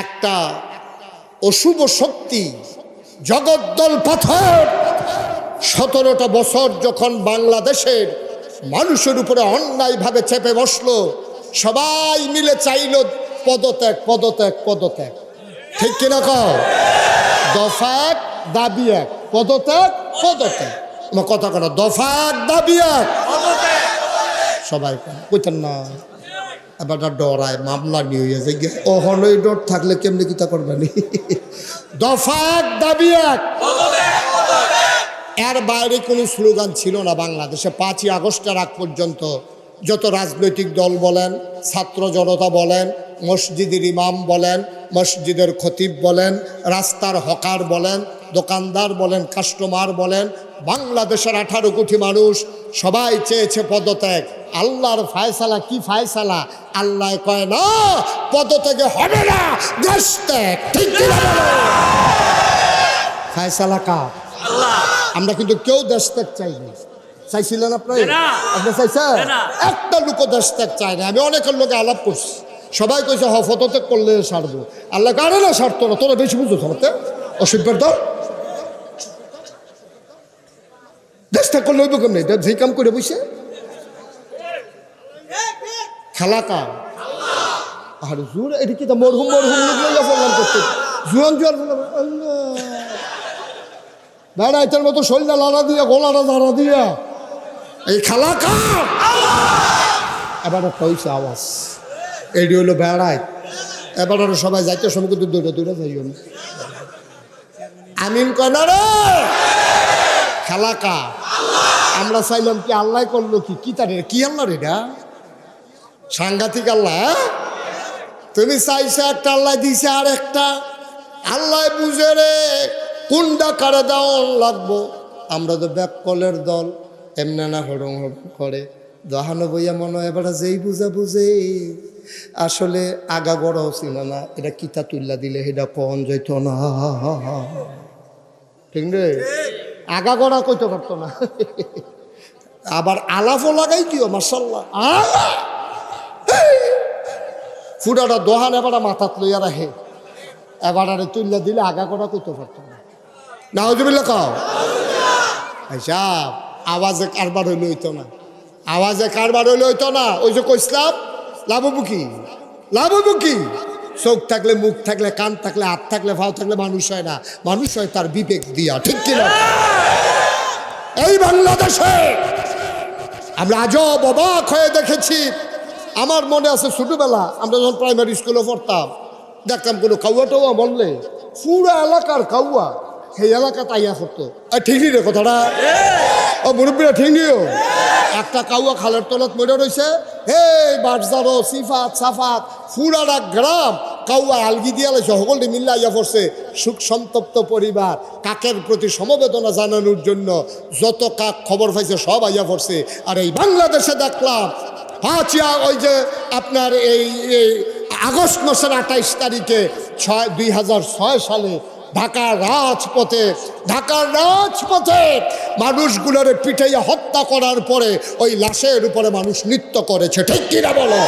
একটা অশুভ শক্তি জগদ্দল পাথর 17টা বছর যখন বাংলাদেশের মানুষের উপরে অন্যায়ভাবে চেপে বসলো, সবাই মিলে চাইল পদত্যাগ পদত্যাগ পদত্যাগ। ঠিক কিনা কও? দফা এক দাবি এক, পদত্যাগ পদত্যাগ। আমার কথা কেন? দফা এক দাবি এক, সবাই কইতেন না। এবার ডরায় মামলা নিয়ে হয়ে যায়। ওহনই ডর থাকলে কেমনি কিতা করবেনি? দফা এক দাবি এক, এর বাইরে কোনো স্লোগান ছিল না বাংলাদেশে। 5ই আগস্টের আগ পর্যন্ত যত রাজনৈতিক দল বলেন, ছাত্র জনতা বলেন, মসজিদের ইমাম বলেন, মসজিদের খতিব বলেন, রাস্তার হকার বলেন, দোকানদার বলেন, কাস্টমার বলেন, বাংলাদেশের 18 কোটি মানুষ সবাই চেয়েছে পদত্যাগ। আল্লাহর ফায়সালা কি ফায়সালা? আল্লাহ কয় না পদত্যাগে হবে না, দেশ ত্যাগ। ঠিক কিনা বলো? ফায়সালা কার? আল্লাহ। আমরা কিন্তু কেউ দেশ ত্যাগ চাইনি। চাইছিলেন আপনার? আপনি চাইছেন? একটা লোক দেশ ত্যাগ চাই না। আমি অনেকের লোকে আলাপ করছি, সবাই কইছে পদত্যাগ করলে সারবো। আল্লাহ কারে না সারতো না, তোরা বেশি বুঝো সারতে অসভ্যের দল। দেশ ত্যাগ করলে হইব কেমনি? যে কাম করে বসে খেলা কার? আর জোর এটা কি মরহুম মরহুম করতে জুয়ান জুয়ান বেড়াইতের মতো শরীরটা লাড়া দিয়া গোলাটা দাঁড়া দিয়া এই খেলা কার? এবার একটা হয়েছে আওয়াজ, এটি হলো বেড়াই। এবার আরো সবাই যাইতে সময় কিন্তু দৌড়ে দৌড়ে যাইও না। আমিন কয় না রে, খেলা কার? আমরা চাইলাম কি আল্লাহ করলো কি? কি তার কি আল্লাহ রেডা সাংঘাতিক আল্লাহ। তুমি চাইছে একটা, আল্লাহ দিছে আর একটা। আল্লাহ বুঝে রে কোনটা কারে দেওয়ান লাগবো। আমরা তো ব্যাককলের দল, এমনি না হরং হরং করে দহানো বইয়া মনে হয় এবার যেই বুঝা বুঝে আসলে আগা বড় ছিল না। এটা কিতা তুল্লা দিলে সেটা কন যাইত না। ঠিক রে? আগা গড়া কইতে পারতো না। আবার আলাফও লাগাই দিও মাশাল্লাহ। ফুটাটা দোহান এবার মাথাত লইয়া রাখে, এবার তুল্লা দিলে আগা গড়া কইতে পারতো না। নাউজুবিল্লাহ কও। আচ্ছা আওয়াজে কারবার হইলে হইতো না, আওয়াজে কারবার হইলে হইতো না। ওই যে কইসলাম লাভবু কি? লাভবু কি? চোখ থাকলে, মুখ থাকলে, কান থাকলে, হাত থাকলে, পাও থাকলে মানুষ হয় না। মানুষ হয় তার বিবেক দিয়া। ঠিক কিনা? এই বাংলাদেশে আমরা আজব অবাক হয়ে দেখেছি। আমার মনে আছে ছোটবেলা আমরা যখন প্রাইমারি স্কুলে পড়তাম, দেখতাম কোনো কাউয়া টাউয়া বললে পুরো এলাকার কাউয়া সেই এলাকা তাইয়া করতো। ঠিক নি রে কথাটা? ও মুরব্বীরা ঠিক নিও। একটা কাউয়া খালের তলত মরে রয়েছে, হে বাটজারো সিফাত সাফাত ফুরারা গ্রাম কাউয়া আলগি দিয়া লাইছে, সকলটি মিল্লা আইয়া পড়ছে। সুখ সন্তপ্ত পরিবার কাকের প্রতি সমবেদনা জানানোর জন্য যত কাক খবর পাইছে সব আইয়া পড়ছে। আর এই বাংলাদেশে দেখলাম ওই যে আপনার এই আগস্ট মাসের 28 তারিখে 2006 সালে ঢাকার রাজপথে মানুষগুলোরে পিটাইয়া হত্যা করার পরে ওই লাশের উপরে মানুষ নৃত্য করেছে। ঠিক কিনা বলো?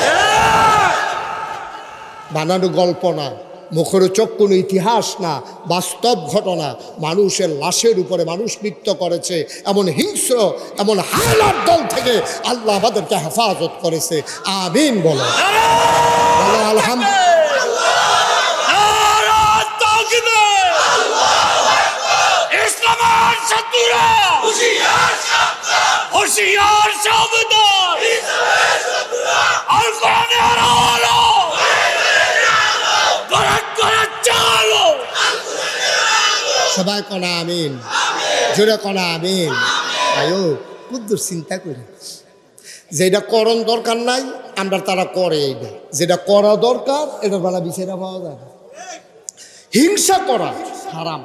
বানানো গল্প না, মুখের চোখ কোনো ইতিহাস না, বাস্তব ঘটনা। মানুষের লাশের উপরে মানুষ নৃত্য করেছে। এমন হিংস্র, এমন হায়নার দল থেকে আল্লাহ আমাদেরকে হেফাজত করেছে। আমিন বলো। আলহামদুলিল্লাহ। সবাই কনা আমিন, জোরে কনা আমিন। আয়ো কুদ্দুর চিন্তা করি, যেটা করণ দরকার নাই আমরা তারা করে, এইটা যেটা করা দরকার এটা বেলা বিচারা পাওয়া যায়। হিংসা করা হারাম।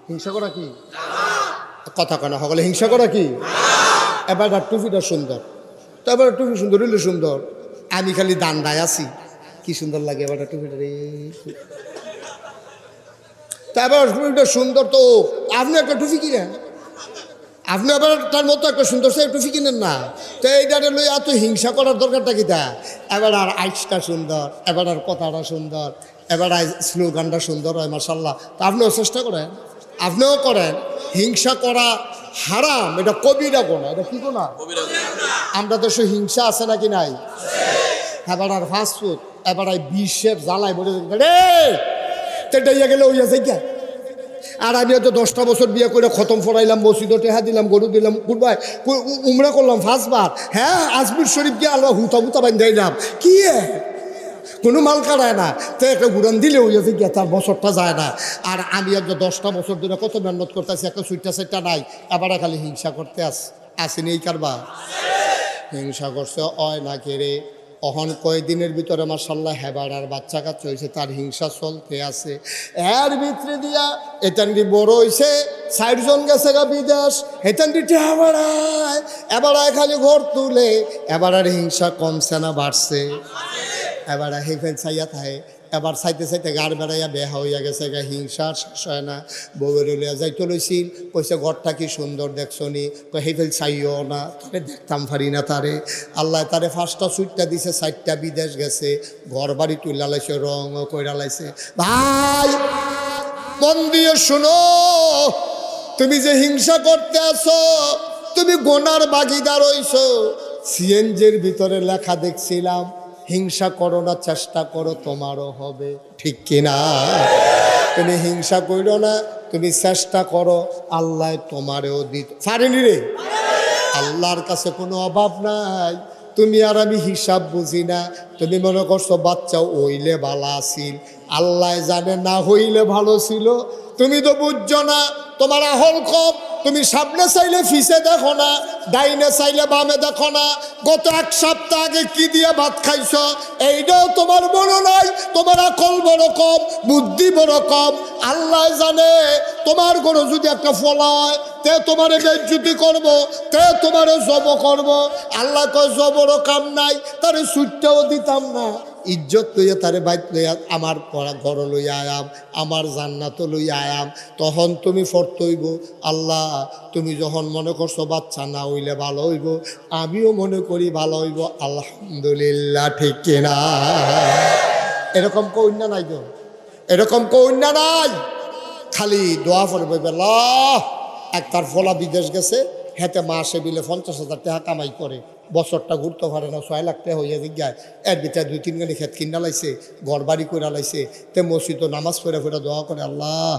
হিংসা করা কি? কথা কনা সকলে হিংসা করা কি? এবার টুপিটা সুন্দর, তো এবার টুপি সুন্দর হইলে সুন্দর। আমি খালি দান্দায় আছি, কি সুন্দর লাগে এবার টুপিটা রে। তারপর টুপিটা সুন্দর তো আপনি একটা টুপি কিনেন, আপনি আবার তার মতো একটা সুন্দর সে একটু কিনেন না, তো এইটারে লই এত হিংসা করার দরকারটা কি তা? এবার আর আইসটা সুন্দর, এবার আর কথাটা সুন্দর, এবার স্লোগানটা সুন্দর হয় মাশাল্লাহ। তা আপনিও চেষ্টা করেন, আপনিও করেন। হিংসা করা হারাম, এটা কবিরা গোনা। এটা কি গোনা? আমরা দেশে হিংসা আছে নাকি নাই? এবার আর ফাস্টফুড, এবার আর বিশ্বের জ্বালায় বলে রে তেটাইয়া গেলে ওই আছে কে। আর আমি হয়তো 10টা বছর বিয়ে করে খতম ফরাইলাম, মসজিদে টেহা দিলাম, গরু দিলাম, কুরবাই উমরা করলাম 5বার। হ্যাঁ, আজমির শরীফ গিয়ে আল্লাহ হুতা হুতা বান্ধাইলাম, কি কোনো মাল কাটায় না, তো একটা ঘুরান দিলে ওই আছে গিয়ে তার বছরটা যায় না। আর আমি হয়তো 10টা বছর ধরে কত মেহনত করতেছি, একটা সুইটটা সেটটা নাই, এবার খালি হিংসা করতে আসেনি এই কারবা। হিংসা করছে অয় না কেড়ে অহন কয়েকদিনের ভিতরে মাশাল্লাহ হেবার আর বাচ্চা কাচ্চা হয়েছে, তার হিংসা চলতে আছে। এর ভিতরে দিয়া এটান্ডি বড় হয়েছে, 60 জন গেছে গা বিদেশ, এটান্ডি টেহা বাড়ায়, এবার খালি ঘর তুলে। এবার আর হিংসা কমছে না বাড়ছে? এবার হেফেন চাইয়া থাকে, এবার চাইতে চাইতে গাড় বেড়াইয়া বেহা হইয়া গেছে গা, হিংসা শেষ হয় না। বউয়ের লিয়া যাইতে লইছিল, কইছে ঘরটা কি সুন্দর দেখছো নি, তো হেফেল চাইও না, তারে দেখতাম পারি না তারে। আল্লাহ তারে 5টা সুইটটা দিছে, 4টা বিদেশ গেছে, ঘর বাড়ি তুইলা লাইছে, রঙও কইরা লাইছে। ভাই মন দিয়ে শুনো, তুমি যে হিংসা করতে আসো, তুমি গোনার ভাগীদার হইছো। সিএনজির ভিতরে লেখা দেখছিলাম, হিংসা করো না, চেষ্টা করো তোমারও হবে, ঠিক কিনা? তুমি হিংসা করো না, তুমি চেষ্টা করো, আল্লাহ তোমারও দিতে পারেনি রে। আল্লাহর কাছে কোনো অভাব নাই। তুমি আর আমি হিসাব বুঝি না। তুমি মনে করছো বাচ্চা হইলে ভালো আছিল, আল্লাহ জানে না হইলে ভালো ছিল। তুমি তো বুঝছো না, তোমার আহল কম। তুমি সামনে চাইলে ফিসে দেখো না, ডাইনে চাইলে বামে দেখো না। গত 1 সপ্তাহ আগে কি দিয়ে ভাত খাইছ এইটাও তোমার বড় নাই। তোমার আকল বড় কম, বুদ্ধি বড় কম। আল্লাহ জানে তোমার গরু যদি একটা ফল হয়, তে তোমারে বেজ্জতি করব, তে তোমারে জব করব। আল্লাহ কয় জবরও কাম নাই, তারে সুটটাও দিতাম না। ইজ্জত লইয়া তারে বাইত লইয়া আমার পড়া ঘর লইয়া আয়াম, আমার জান্নাত লইয়া আয়াম। তখন তুমি ফরত হইব, আল্লাহ তুমি যখন মনে করছো বাচ্চা না হইলে ভালো হইব, আমিও মনে করি ভালো হইব, আলহামদুলিল্লাহ, ঠিক কিনা? এরকম কন্যা নাই তো, এরকম কন্যা নাই। খালি দোয়া পড়বে, আল্লাহ একটার ফলা বিদেশ গেছে, হেতে মাসে বিলে 50,000 টাকা কামাই করে, বছরটা ঘুরতে পারে না, 6 লাখ টাকা হইয়া জিজ্ঞায়। এর ভিতরে 2-3 গাড়ি ক্ষেত কিনা লাইছে, ঘর বাড়ি করে লাইছে। তে মসজিদ নামাজ পড়ে ফেরা দোয়া করে, আল্লাহ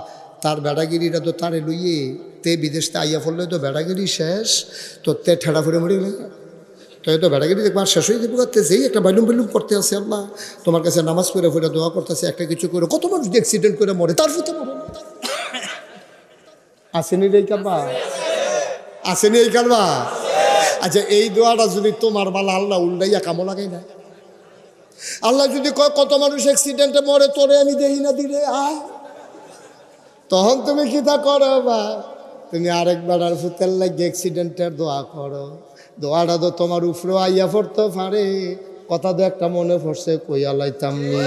তার বেড়াগিরিটা তো তারে লইয়ে তে বিদেশতে আইয়া পড়লে তো বেড়াগিরি শেষ, তো তে ঠেড়া ফিরে মরে গেলে তো এই তো বেড়াগিরি দেখবার শেষ হয়ে যাবে। করতে যেই একটা বাইলুম বাইলুম করতে আছে, আল্লাহ তোমার কাছে নামাজ পড়ে ফেরা দোয়া করতেছে, একটা কিছু করে। কত মানুষ অ্যাক্সিডেন্ট করে মরে, তার সাথে মরে না। আসেনি রে কারবা, আসেনি এই কারবা। আচ্ছা এই দোয়াটা যদি তোমার বালা আল্লাহ উল্টাইয়া কামো লাগাই না, আল্লাহ যদি কয় কত মানুষ অ্যাক্সিডেন্টে মরে, তোরে আমি দেখি না দিলে আয়, তখন তুমি কি তা করো? বা তুমি আরেকবার আর ফুতের লাগে অ্যাক্সিডেন্টের দোয়া করো। দোয়াটা তো তোমার উপরেও আইয়া পড়তে পারে। কথা তো একটা মনে পড়ছে, কইয়া লাইতাম নি,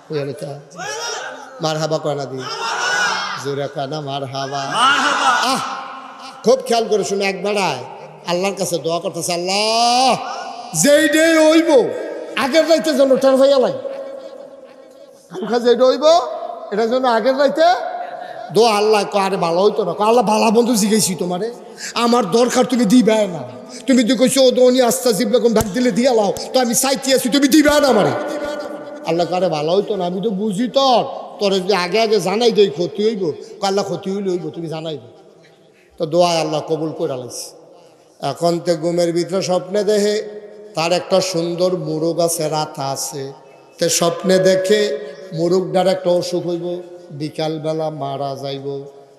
কইয়া লাইতাম। মার হাবা কয়না দি জোরে কানা মার হাবা। আহ খুব খেয়াল করে শুনে, একবার আল্লাহর কাছে দোয়া করতেছে, আল্লাহ যেই ডে হইব আগের রাইতে যেন টার ভাইয়া লাই, যেইটা হইব এটার জন্য আগের রাইতে দোয়া। আল্লাহ আরে ভালো হইতো না, আল্লাহ ভালো বন্ধু জিজ্ঞেসি তোমারে, আমার দরকার তুমি দিবে না। তুমি তো কইছো ও দোনি আস্তা জিবরকম ডাক দিলে দিয়া লাও, তো আমি চাইতে আছি, তুমি দিবে না আমারে। আল্লাহ আরে ভালো হইতো না, আমি তো বুঝি তোরে যদি আগে আগে জানাই দেই ক্ষতি হইব, আল্লাহ ক্ষতি হইলে হইব, তুমি জানাই দে। তো দোয়া আল্লাহ কবুল করে আলাইছে। এখন তো ঘুমের ভিতরে স্বপ্নে দেখে তার একটা সুন্দর মুরগ আছে, রাতা আছে। তে স্বপ্নে দেখে মুরগটার একটা অসুখ হইব, বিকালবেলা মারা যাইব।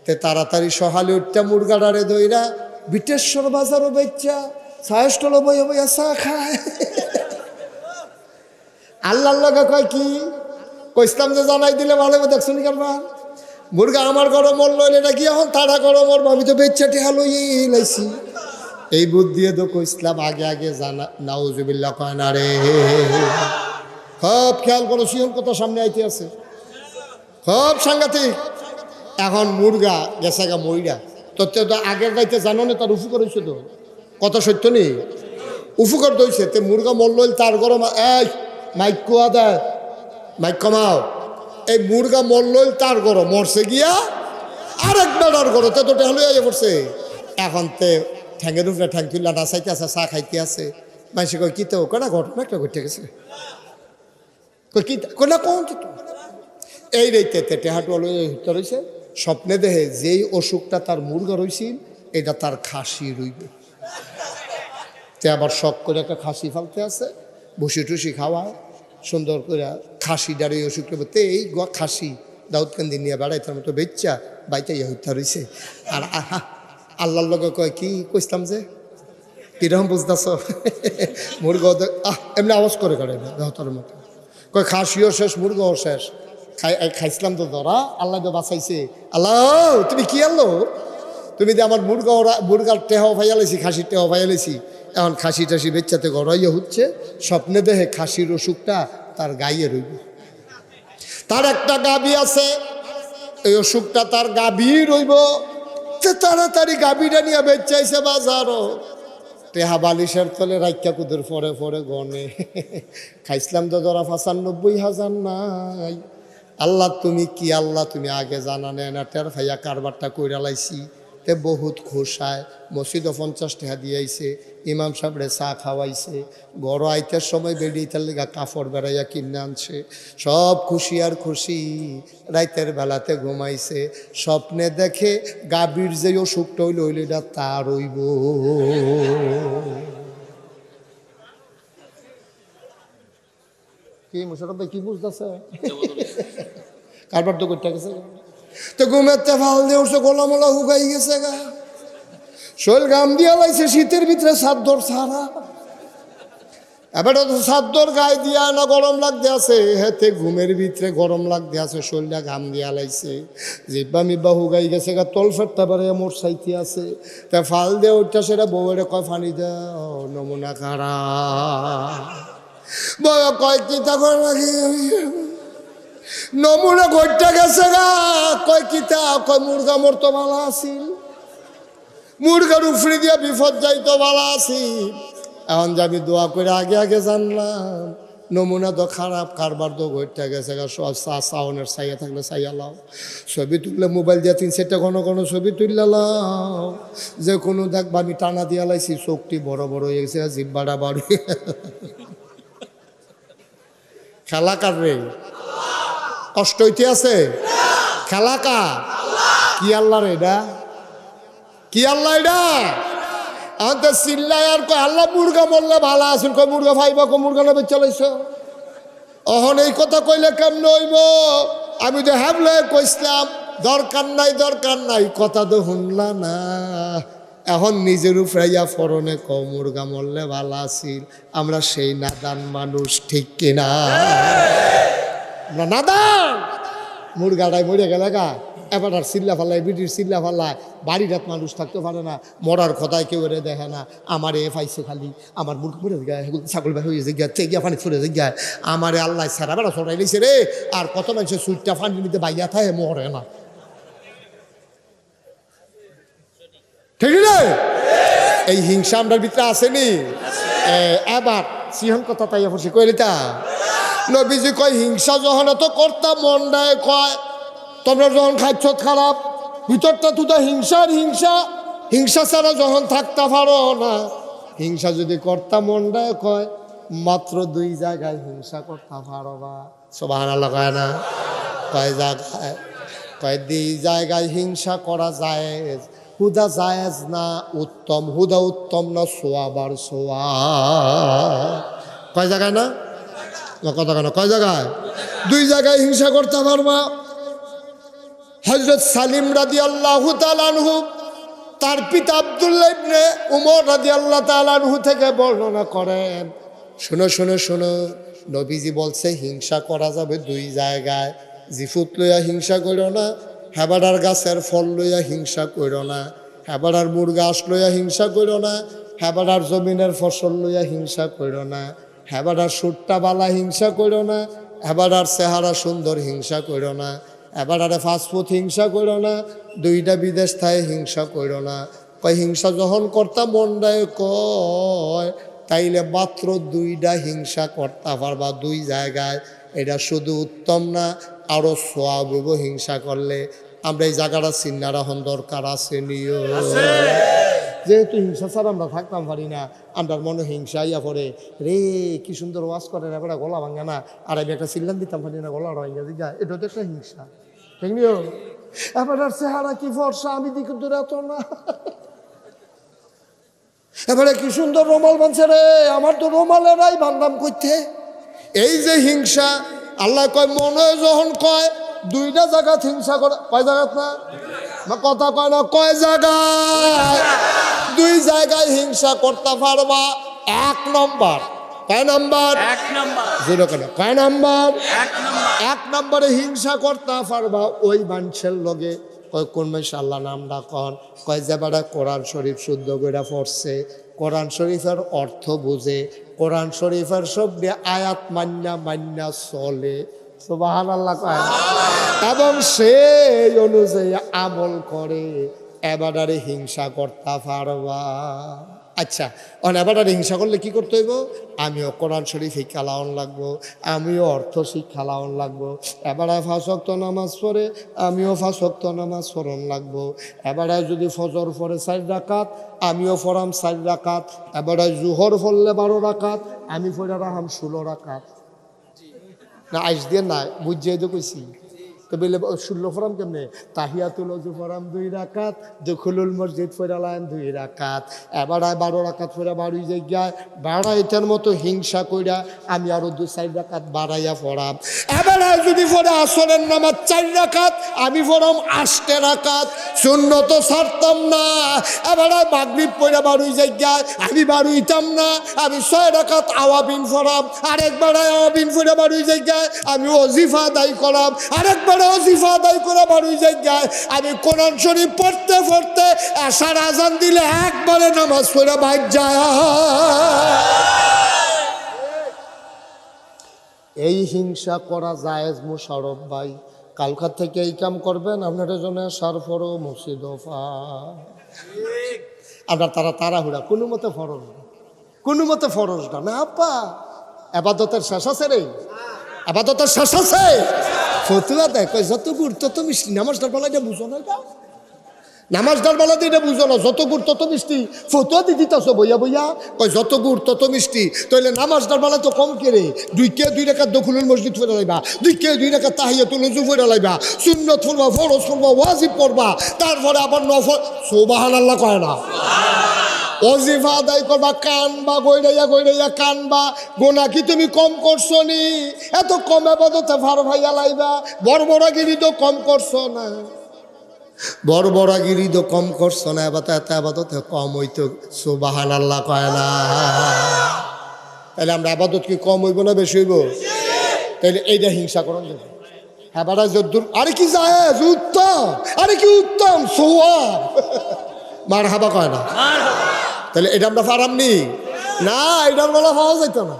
তে তাড়াতাড়ি সকালে উঠতে মুরগাটারে ধইরা বিটেশ্বর বাজারও বেচা সায়স্টল বইয়া বইয়া চা খায়। আল্লাহর লগে কয় কি কইসলাম যে জানাই দিলে ভালো হবে, দেখছো নি কারবার মুরগা আমার ঘরে মরল, এটা কি এখন তারা ঘরে মরবো, আমি তো বেচা টেহা লইয়েই লাইছি। এই বুদ্ধি তো কইসলাম আগে আগে জানা, নাউজুবিল্লাহ কয় না রে। খুব খেয়াল করো, সিহন কথা সামনে আইতে আছে, খুব সাংঘাতিক। এখন মুরগা গেছে গা মইরা, তো আগের গাইতে জানো না তার উফু করেছে তো কত সত্য নেই উফু করে দইছে তে মুরগা মরল তার গরম এই মাইক কুয়া দেয় মাইক কমাও এই মুরগা মরল তার গরম মরছে গিয়া আরেক বেড়ার গরম তো টেহলে পড়ছে এখন তে ঠ্যাঙের উপরে ঠ্যাং তুললা নাচাইতে আছে চা খাইতে আছে মানুষ কয় কি তো কেনা ঘটনা একটা ঘটে গেছে কি কোনা কোন এই রেইতে টেহাটু রয়েছে স্বপ্নে দেহে যেই অসুখটা তার মুরগা রয়েছিল এটা তার খাসি রইবে তে আবার শখ করে একটা খাসি ফালতে আছে বসি টুসি খাওয়া সুন্দর করে খাসি দাঁড়িয়ে অসুখটা বলতে এই খাসি দাউদকান্দি নিয়ে বেড়াই তার মতো বেচ্চা বাইতে হত্যা রয়েছে আর আহা আল্লাহর লগে কয় কি কইতাম যে কিরকম বুঝতেছ মুরগা এমনি আওয়াজ করে দেহতার মতো কয় খাসিও শেষ মুরগাও শেষ খাইছিলাম তো ধরা আল্লাহ তো বাঁচাইছে আল্লাহ তুমি কি আনলো তুমি যে আমার মুরগার টেহাও ফাইয়ালেছি খাসির টেহাও ফাইয়ালেছি এখন খাসি টাসি বেচ্চাতে গড়াইয়া হচ্ছে স্বপ্নে দেহে খাসির অসুখটা তার গাইয়ে রইব তার একটা গাভী আছে এই অসুখটা তার গাভী রইব তাড়াতাড়ি গাভীটা নিয়ে বেচাইছে বাজারও টেহা বালিশের তলে রাইকা কুদের ফরে ফরে গনে খাইছিলাম তো ধরা ৯৫,০০০ নাই আল্লাহ তুমি কি আল্লাহ তুমি আগে জানা নেন টের ভাইয়া কারবারটা কইরা লাইছি তে বহুত খোসায় মসজিদও ৫০ টাকা দিয়েছে ইমাম সাহেবরে চা খাওয়াইছে গড় আইতের সময় বেরিয়ে তার লেগা কাপড় বেড়াইয়া কিনে আনছে সব খুশি আর খুশি রাইতের বেলাতে ঘুমাইছে স্বপ্নে দেখে গাভীর যে অসুখটা হইল এটা তার হইব কি মুশারফ ভাই কি বুঝতেছে কারবার তো করতে গেছে তো ঘুমেতে ফাল দিয়ে উঠছে গোলামোলা হুগাই গেছে গা শৈল গাম দিয়া লাইছে শীতের ভিতরে সাদ্দর সারা এবার তো সাদ্দর গায়ে দিয়া না গরম লাগতে আছে হেতে ঘুমের ভিতরে গরম লাগতে আছে শৈলটা ঘাম দিয়া লাইছে জিব্বা মিব্বা হুগাই গেছে গা তল ফেরতে পারে মোর সাইতে আছে তা ফাল দিয়ে উঠটা সেটা বউয়ের কয় ফানি দাও নমুনা খারা বয় কয় কি তখন নাকি নমুনা ঘটতে গেছে গা কয় কিতা কয় মুরগা মরতো ভালো আসিল মুরগার উফড়ি দিয়া বিপদ যাইতো ভালো আসিল এখন যে আমি দোয়া করে আগে আগে জানলাম নমুনা তো খারাপ কারবার তো ঘটতে গেছে গা সব সাউনের সাইয়া থাকলে সাইয়া লাও ছবি তুললে মোবাইল দিয়া ৩-৪টা ঘন ছবি তুললে লাও যে কোনো দেখবা আমি টানা দিয়া লাইছি চোখটি বড় বড় হয়ে গেছে জিব্বাটা বাড়ি খেলা কার রে কষ্ট হইতে আছে খেলা কা কি আল্লাহ রে এটা কি আল্লাহ এটা আমাদের চিল্লায় আর কয় আল্লাহ মুরগা মরলে ভালো আছেন কয় মুরগা ভাইবা কয় মুরগা না বেচা লাইছ অহন এই কথা কইলে কেমন হইব আমি তো হ্যাবলে কইসলাম দরকার নাই কথা তো শুনলা না এখন নিজের উপরাইয়া ফরনে ক মুরগা মরলে ভালো আসিল আমরা সেই নাদান মানুষ ঠিক কিনা নাদান মুরগাটাই মরে গেলে গা এবার আর চিল্লা ফাল্লায় বিটির চিল্লা ফাল্লায় বাড়িটাত মানুষ থাকতে পারে না মরার কথায় কেউ এরে দেখে না আমার এ পাইছে খালি আমার মুরগা মরে গায়ে ছাগল ভাই হয়ে গিয়া তেগিয়া পানি ছড়ে গিয়া আমারে আল্লাহ সারা বেড়া ছড়াই লিছে রে আর কত মানুষের সুইটটা পানি নিতে বাইয়া থাকে মরে না ঠিক রে এই হিংসা আমরার ভিতরে আসেনি এবার সিংহন কথা তাই পড়ছি কইলিতা নবীজি কয় হিংসা যখন তো করতাম মন দেয় কয় তোমরা যখন খাচ্ছ খারাপ ভিতরটা তো হিংসা ছাড়া যখন থাকতে পারো না হিংসা যদি করতাম মন দেয় কয় মাত্র 2 জায়গায় হিংসা করতে পারো বা সুবহানাল্লাহ কয় না কয় জায়গায় কয় 2 জায়গায় হিংসা করা যায় হুদা জায়েজ না উত্তম হুদা উত্তম না সোয়াবার সোয়া কয় জায়গায় না কথা কেন কয় জায়গায় 2 জায়গায় হিংসা করতে পারবা হযরত সালিম রাদিয়াল্লাহু তাআলা আনহু তার পিতা আব্দুল্লাহ ইবনে উমর রাদিয়াল্লাহু তাআলা আনহু থেকে বর্ণনা করেন শোনো নবীজি বলছে হিংসা করা যাবে 2 জায়গায় জিফুত লইয়া হিংসা করো না হেবাডার গাছের ফল লইয়া হিংসা করো না হেবাডার মুরগাছ লইয়া হিংসা করো না হেবাডার জমিনের ফসল লইয়া হিংসা করো না হেবাডার সুট্টা বালা হিংসা করো না হেবাডার চেহারা সুন্দর হিংসা করো না এবার আরে ফাস্টফুড হিংসা করো না, দুইটা বিদেশ থায় হিংসা করো না। কয় হিংসা যখন করতাম মনটায় কয় তাইলে মাত্র দুইটা হিংসা করতে পারবা দুই জায়গায়, এটা শুধু উত্তম না, আরো সোয়াবব হিংসা করলে। আমরা এই জায়গাটা চিন্তা রাখুন দরকার আছে নিও, যেহেতু হিংসা ছাড়া আমরা থাকতাম পারি না, আমরা মনে হিংসা ইয়া পড়ে রে কি সুন্দর ওয়াজ করে এবার গলা ভাঙে না, আর আমি একটা চিল্লান দিতাম পারি না, গলা ভাঙে দিঘা, এটা তো একটা হিংসা, ঠিক নিও। এবার আর চেহারা কি ফর্সা, আমি দিকে দূরে তো না, এবারে কি সুন্দর রুমাল বানছে রে, আমার তো রুমালেরাই বান্দাম করতে। এই যে হিংসা, আল্লাহ কয় মনে যখন কয় দুইটা জায়গা হিংসা করে, কয় জায়গাত না কথা কয় না, কয় জায়গায়, দুই জায়গায় হিংসা করতে পারবা। এক নম্বর, কয় নম্বর, জিরো কেন, কয় নম্বর, এক নম্বরে হিংসা করতে পারবা ওই মানুষের লগে। কয় কোন মানুষ, আল্লাহ নামটা কন, কয় যে বেড়া কোরআন শরীফ শুদ্ধ করে পড়ছে, কোরআন শরীফের অর্থ বুঝে, কোরআন শরীফের সব আয়াত মান্না মান্না চলে, সুবহানাল্লাহ কয়, এবং সেই অনুযায়ী আমল করে, এবারে হিংসা করতে পারবা। আচ্ছা, এবারে হিংসা করলে কি করতে হইব? আমিও কোরআন শরীফ শিক্ষা লাওয়ান লাগবো, আমিও অর্থ শিক্ষা লাওয়ান লাগবো। এবারে 5 ওয়াক্ত নামাজ পড়ে আমিও 5 ওয়াক্ত নামাজ পড়ন লাগবো। এবারে যদি ফজর পড়ে 4 রাকাত আমিও পড়াম 4 রাকাত। এবারে জোহর পড়লে 12 রাকাত আমি পড়ে রাখাম 16 রাকাত। না আইস দিয়ে না বুঝিয়ে তো কইছি, তো বলে 16 ফরাম কেমনে? তাহিয়াতুল ওযু ফরাম 2 রাকাত, দুখুলুল মসজিদ ফরালাম 2 রাকাত, এবার 12 রাকাত ফরা বাড়ি জায়গায় বাড়া। এটার মতো হিংসা কইরা আমি আরো 2-4 রাকাত বাড়াইয়া পড়াম। এবার যদি পড়ে আসরের নামাজ 4 রাকাত আমি পড়াম 8 রাকাত, সুন্নত ছাড়তাম না। এবার মাগরিব পড়া বাড়ি জায়গায় আমি বাড়িতাম না, আমি 6 রাকাত আওয়াবিন পড়াম। আরেকবার আওয়াবিন পড়া বাড়ি জায়গায় আমি ওজিফা আদায় করাম। আরেকবার ওজিফা আদায় করে বাড়ি জায়গায় আমি কোরআন শরীফ পড়তে পড়তে এশার আজান দিলে একবারে নামাজ পড়ে বাইর যায়। এই হিংসা করা জায়েজ মুশারফ ভাই, কালকার থেকে এই কাম করবেন আপনার জন্য সারফরো মসজিদ আপনার তারা তাড়াহুড়া কোনো মতে ফরজ না, কোনো মতে ফরজ না আপা। আবাদতের শেষ আছে রে, আবাদতের শেষ আছে। ফতুয়া দেখ যত গুড় তত মিষ্টি, নামাজটার বেলা এটা বুঝো না, এটা নামাজটার বেলা দিয়ে এটা বুঝো না, যত গুড় তত মিষ্টি। ফতুয়া দিয়ে দিতেছ বইয়া বইয়া, কয় যত গুড় তত মিষ্টি। তাইলে নামাজটার বেলা তো কম কেড়ে, 2 রাকাত দখলুল মসজিদ পড়ে লাইবা, 2 রাকাত তাহিয়াতুল ওযু পড়ে লাইবা, সুন্নত পড়বা, ফরজ পড়বা, ওয়াজিব পড়বা, তারপরে আবার নফল। সুবহানাল্লাহ কয় না? ওজিফা আদায় করবা, কানবা, গইড়াইয়া গইড়াইয়া কানবা। গোনা কি তুমি কম করছো নি? এত কম আবাদতে ভার ভাইয়া লাইবা। বড়বড়াগিরি তো কম করছো না, বড়বড়াগিরি তো কম করছো না, এবার এত আবাদতে কম হইতো। সুবহানাল্লাহ কয় না? তাহলে আমরা আবাদত কি কম হইব না বেশি হইব? তাহলে এইটা হিংসা করুন যাবে। হ্যাঁ বাড়া যদ্দুর, আরে কি জায়েজ, উত্তম, আরে কি উত্তম সোয়াব, মারহাবা কয় না? তাহলে এটা আমরা পারামনি না, এটার বেলা পাওয়া যাইত না।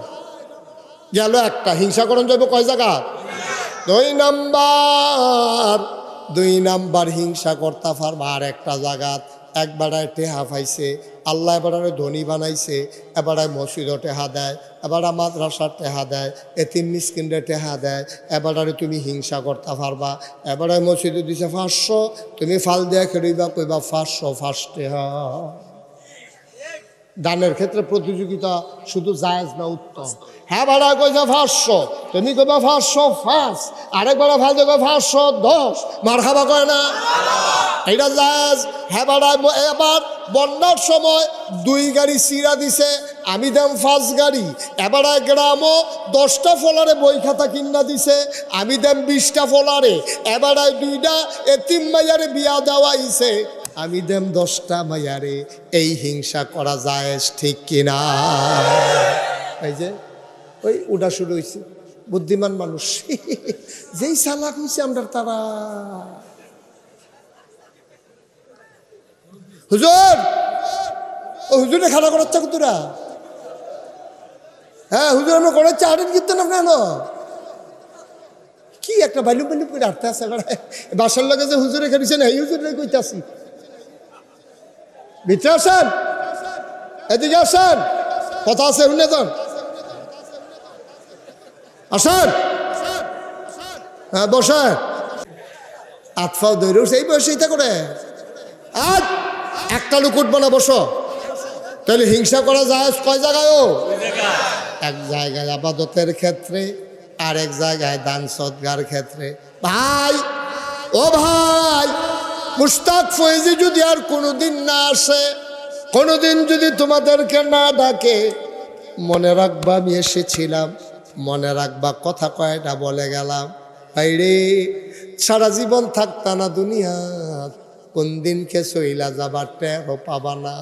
গেল একটা হিংসা করণ যাইব কয় জায়গা? 2 নাম্বার হিংসা করতে পারবা আর একটা জায়গাত। একবারায় টেহা পাইছে, আল্লাহ এবারে ধনী বানাইছে, এবারে মসজিদও টেহা দেয়, এবারে মাদ্রাসার টেহা দেয়, এতিম মিসকিনরে টেহা দেয়। এবারে তুমি হিংসা করতে পারবা। এবারে মসজিদে দিছে 500, তুমি ফাল দিয়া খেলিবা, কইবা 500 ফার্স্টে। দানের ক্ষেত্রে প্রতিযোগিতা শুধু জায়েজ না, উত্তম। হ্যাঁ ভাড়া কইছে 500, তুমি কইবা 500 ফার্স্ট, আরেকবার ফাল দেবে 510, মারহাবা কয় না? এটা জায়েজ। হ্যাঁ ভাড়া এবার বন্যার সময় 2 গাড়ি চিরা দিছে, আমি দাম 5 গাড়ি। এবারে গ্রামও 10টা ফলারে বই খাতা কিনা দিছে, আমি দাম 20টা ফলারে। এবারে 2টা এতিম মাইয়ারে বিয়া দেওয়াইছে, আমি দেম 10টা মাইয়ারে। এই হিংসা করা যায় ঠিক কিনা? এই যে ওই উডা শুরু হয়েছে, বুদ্ধিমান মানুষ যেই চালাক হয়েছে আমরা তারা। হুজুর, ও হুজুরে খানা করাচ্ছে তোরা? হ্যাঁ হুজুর আমরা করাচ্ছি, আটেন কীর্তন আপনার কি একটা বালু বালু করে আটতে আছে বাসার লগে যে হুজুরে খেয়েছেন এই হুজুরে কইতাছি ভিতরে আসেন, এদিকে আসেন, কথা আছে শুনে যান, আসেন, হ্যাঁ বসেন। আতফাও দৌড়ে উঠছে এই বয়সে এটা করে আজ একটা লোক উঠবো না, বসো। তাহলে হিংসা করা যায় কয় জায়গায়? এক জায়গায় আবাদতের ক্ষেত্রে, আর এক জায়গায় দান সদগার ক্ষেত্রে। ভাই ও ভাই, মুশতাক ফয়েজি যদি আর কোনোদিন না আসে, কোনোদিন যদি তোমাদেরকে না ডাকে, মনে রাখবা আমি এসেছিলাম, মনে রাখবা কথা কয়টা বলে গেলাম। ভাইরে সারা জীবন থাকতা না দুনিয়া, কোন দিনকে সইলা যাবার টেরও পাবা না।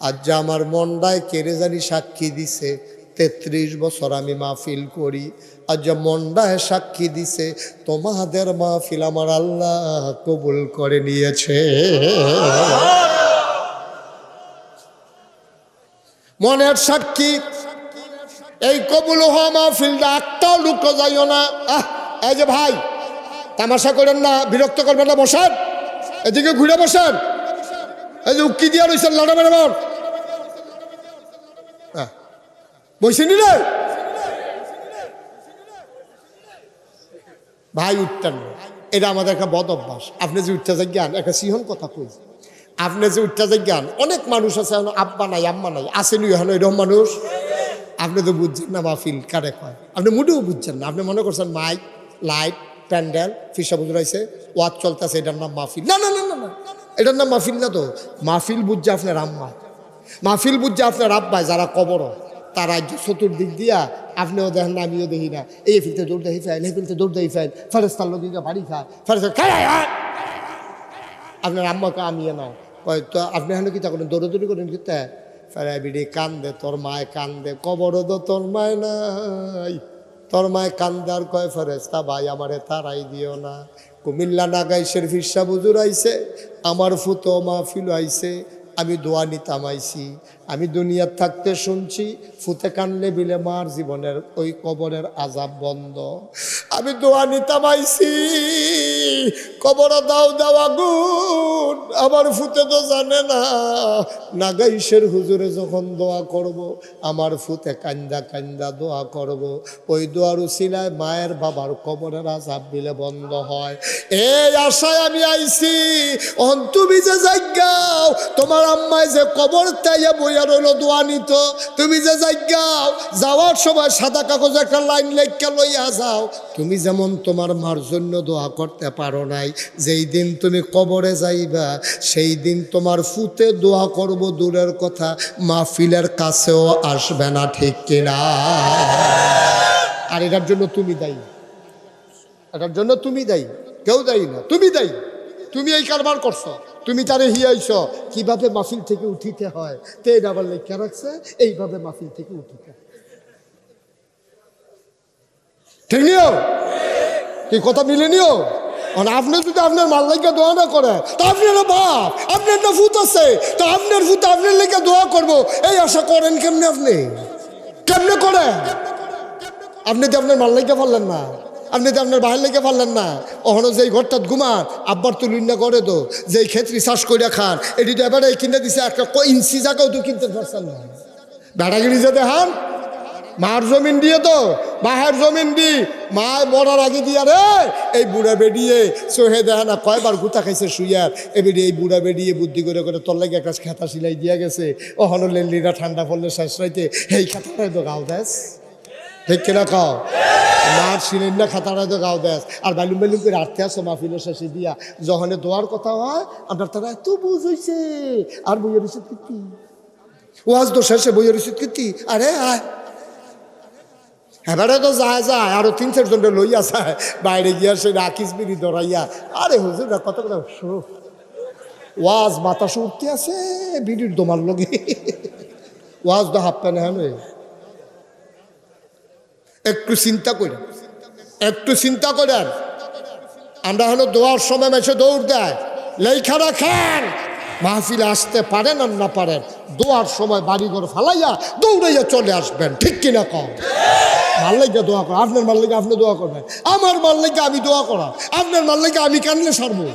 আজ যে আমার মনটায় কেড়ে জানি সাক্ষী দিছে 33 বছর আমি মাহফিল করি, আজ যে মনটায় সাক্ষী দিছে তোমাদের মাহফিল আমার আল্লাহ কবুল করে নিয়েছে। মনের সাক্ষী এই কবুল হওয়া মাহফিলটা একটাও লুকো যাইও না। এই যে ভাই তামাশা করেন না, বিরক্ত করবেন না, বসেন, এদিকে ঘুরে বসেন। এই যে উক্কি দিয়া রয়েছেন লড়া বেড়াবার বসেনি রে ভাই, উঠতেন না, এটা আমাদের একটা বদ অভ্যাস। আপনি যে উঠতে যাই জ্ঞান একটা সিহন কথা কই, আপনি যে উঠতে যাই জ্ঞান, অনেক মানুষ আছে আব্বা নাই আম্মা নাই, আসেনি এখন এরকম মানুষ। আপনি তো বুঝছেন না মাহফিল কারে কয়, আপনি মোটেও বুঝছেন না। আপনি মনে করছেন মাইক লাইট প্যান্ডেল ফিসা বুঝাইছে ওয়াজ চলতেছে, এটার নাম মাহফিল। না না না না না, এটার নাম মাহফিল না তো। মাহফিল বুঝছে আপনার আম্মা, মাহফিল বুঝছে আপনার আব্বায় যারা কবর, তারা চতুর্দিক দিয়া আপনিও দেখেন না, আমিও দেখি না, এই ফিলতে দৌড় দেখি ফেল, এই ফিলতে দৌড় দেখি ফেল, ফেরেস্তার লোক বাড়ি খায়, ফেরেস্তা আপনার আম্মাকে আমিয়ে নাও কয় তো আপনি এখন কি তা করেন, দৌড়াদৌড়ি করেন কিতে ফেরে বিড়ি কান্দে, তোর মায় কান্দে, কবরও তো তোর মায় নাই, তোর মায় কান্দে আর কয় ফেরেস্তা ভাই আমারে তারাই দিও না। কুমিল্লা নাগাইশের ফিরসা বুজুর আইছে, আমার ফুতো মাহফিল আইছে, আমি দোয়া নিতাম আইছি, আমি দুনিয়ার থাকতে শুনছি ফুতে কানলে বিলে মার জীবনের ওই কবরের আজাব বন্ধ। আমি দোয়া নিতাম আইছি, কবর দাও দেওয়া গুণ আমার ফুতে তো জানে না। নাগাইশের হুজুরে যখন দোয়া করব, আমার ফুতে কান্দা কান্দা দোয়া করব, ওই দোয়ার উসিলায় মায়ের বাবার কবরের আজাব বিলে বন্ধ হয়। এই আশায় আমি আইছি। তুমি যে জায়গাও তোমার আম্মায় যে কবর তাইয়া বইয়া রইল দোয়া নিত, তুমি যে জায়গাও যাওয়ার সময় সাদা কাগজ একটা লাইন লেখা লইয়া যাও। তুমি যেমন তোমার মার জন্য দোয়া করতে পারো নাই, যেই দিন তুমি কবরে যাইবা সেই দিন তোমার ফুতে দোয়া করব দূরের কথা, মাহফিলের কাছেও আসবে না, ঠিক কিনা? আর এটার জন্য তুমি দায়ী, এটার জন্য তুমি দায়ী, কেউ দায়ী না, তুমি দায়ী। তুমি এই কারবার করছো, তুমি তারে হিয়াইছ কিভাবে মাহফিল থেকে উঠিতে হয়, তে এটা আবার লেখা রাখছে এইভাবে মাহফিল থেকে উঠিতে। ঠিক নিও কি কথা মিলে নিও। আপনি যদি আপনার মাল লেখা দোয়া না করে, তা আপনার বাপ, আপনার একটা ভূত আছে, তা আপনার ভূত আপনার লেখা দোয়া করবো এই আশা করেন কেমনে? আপনি কেমনে করেন? আপনি তো আপনার মাল লেখা পারলেন না, আপনি তো আপনার বাহির লেগে পারলেন না। ওখানে যেই ঘরটা ঘুমান আব্বার তুলুন না করে তো, যেই ক্ষেত্রে চাষ করে খান এটি তো এবারে কিনে দিছে, একটা ইঞ্চি জায়গাও তো কিনতে পারছেন না। বেড়াগিরি যে দেখান মার জমিন দিয়ে তো বাহের জমিন দি মায় মরার আগে দিয়া রে এই বুড়া বেডিয়ে সোহে দেখা না কয়বার গুতা খাইছে শুইয়ার, এবারে এই বুড়া বেডিয়ে বুদ্ধি করে করে তোর লাগে একটা খেতা সিলাই দিয়া গেছে। ওখানে লেলিরা ঠান্ডা পড়লে শেষ রাইতে এই খাতাটাই তো গাও দেশ, ঠিক কিনা খাও মার সিলিন্ডার খাতাটাই তো গাও দেশ। আর বালুম বালুম করে আটতে আসো মাহফিলের শেষে দিয়া, যখন দোয়ার কথা হয় আপনার তারা এত বুঝ হয়েছে। আর বইয়ের রিসিদ কীর্তি ওয়াজ তো শেষে বইয়ের রিসিদ কীর্তি, আরে আয় এবারে তো যায় যায় আরো 3-4 জনটা লইয়া যায় বাইরে গিয়া সে রাখিস বিড়ি ধরাইয়া, আরে হুজুর কত করে ওয়াজ বাতাস উঠতে আছে বিড়ির দোমার লগে, ওয়াজ তো হাফ প্যানে হ্যাঁ। একটু চিন্তা করেন, একটু চিন্তা করেন। আমরা হলো দোয়ার সময় মেসে দৌড় দেয়, লেখা রাখেন মাহফিলে আসতে পারেন আর না পারেন, দোয়ার সময় বাড়িঘর ফালাইয়া দৌড়াইয়া চলে আসবেন, ঠিক কিনা কম? মাল লাগে দোয়া করা, আপনার মাল লাগে আপনি দোয়া করবেন, আমার মাল লাগে আমি দোয়া করা, আপনার মাল লাগে আমি কানলে সারবো।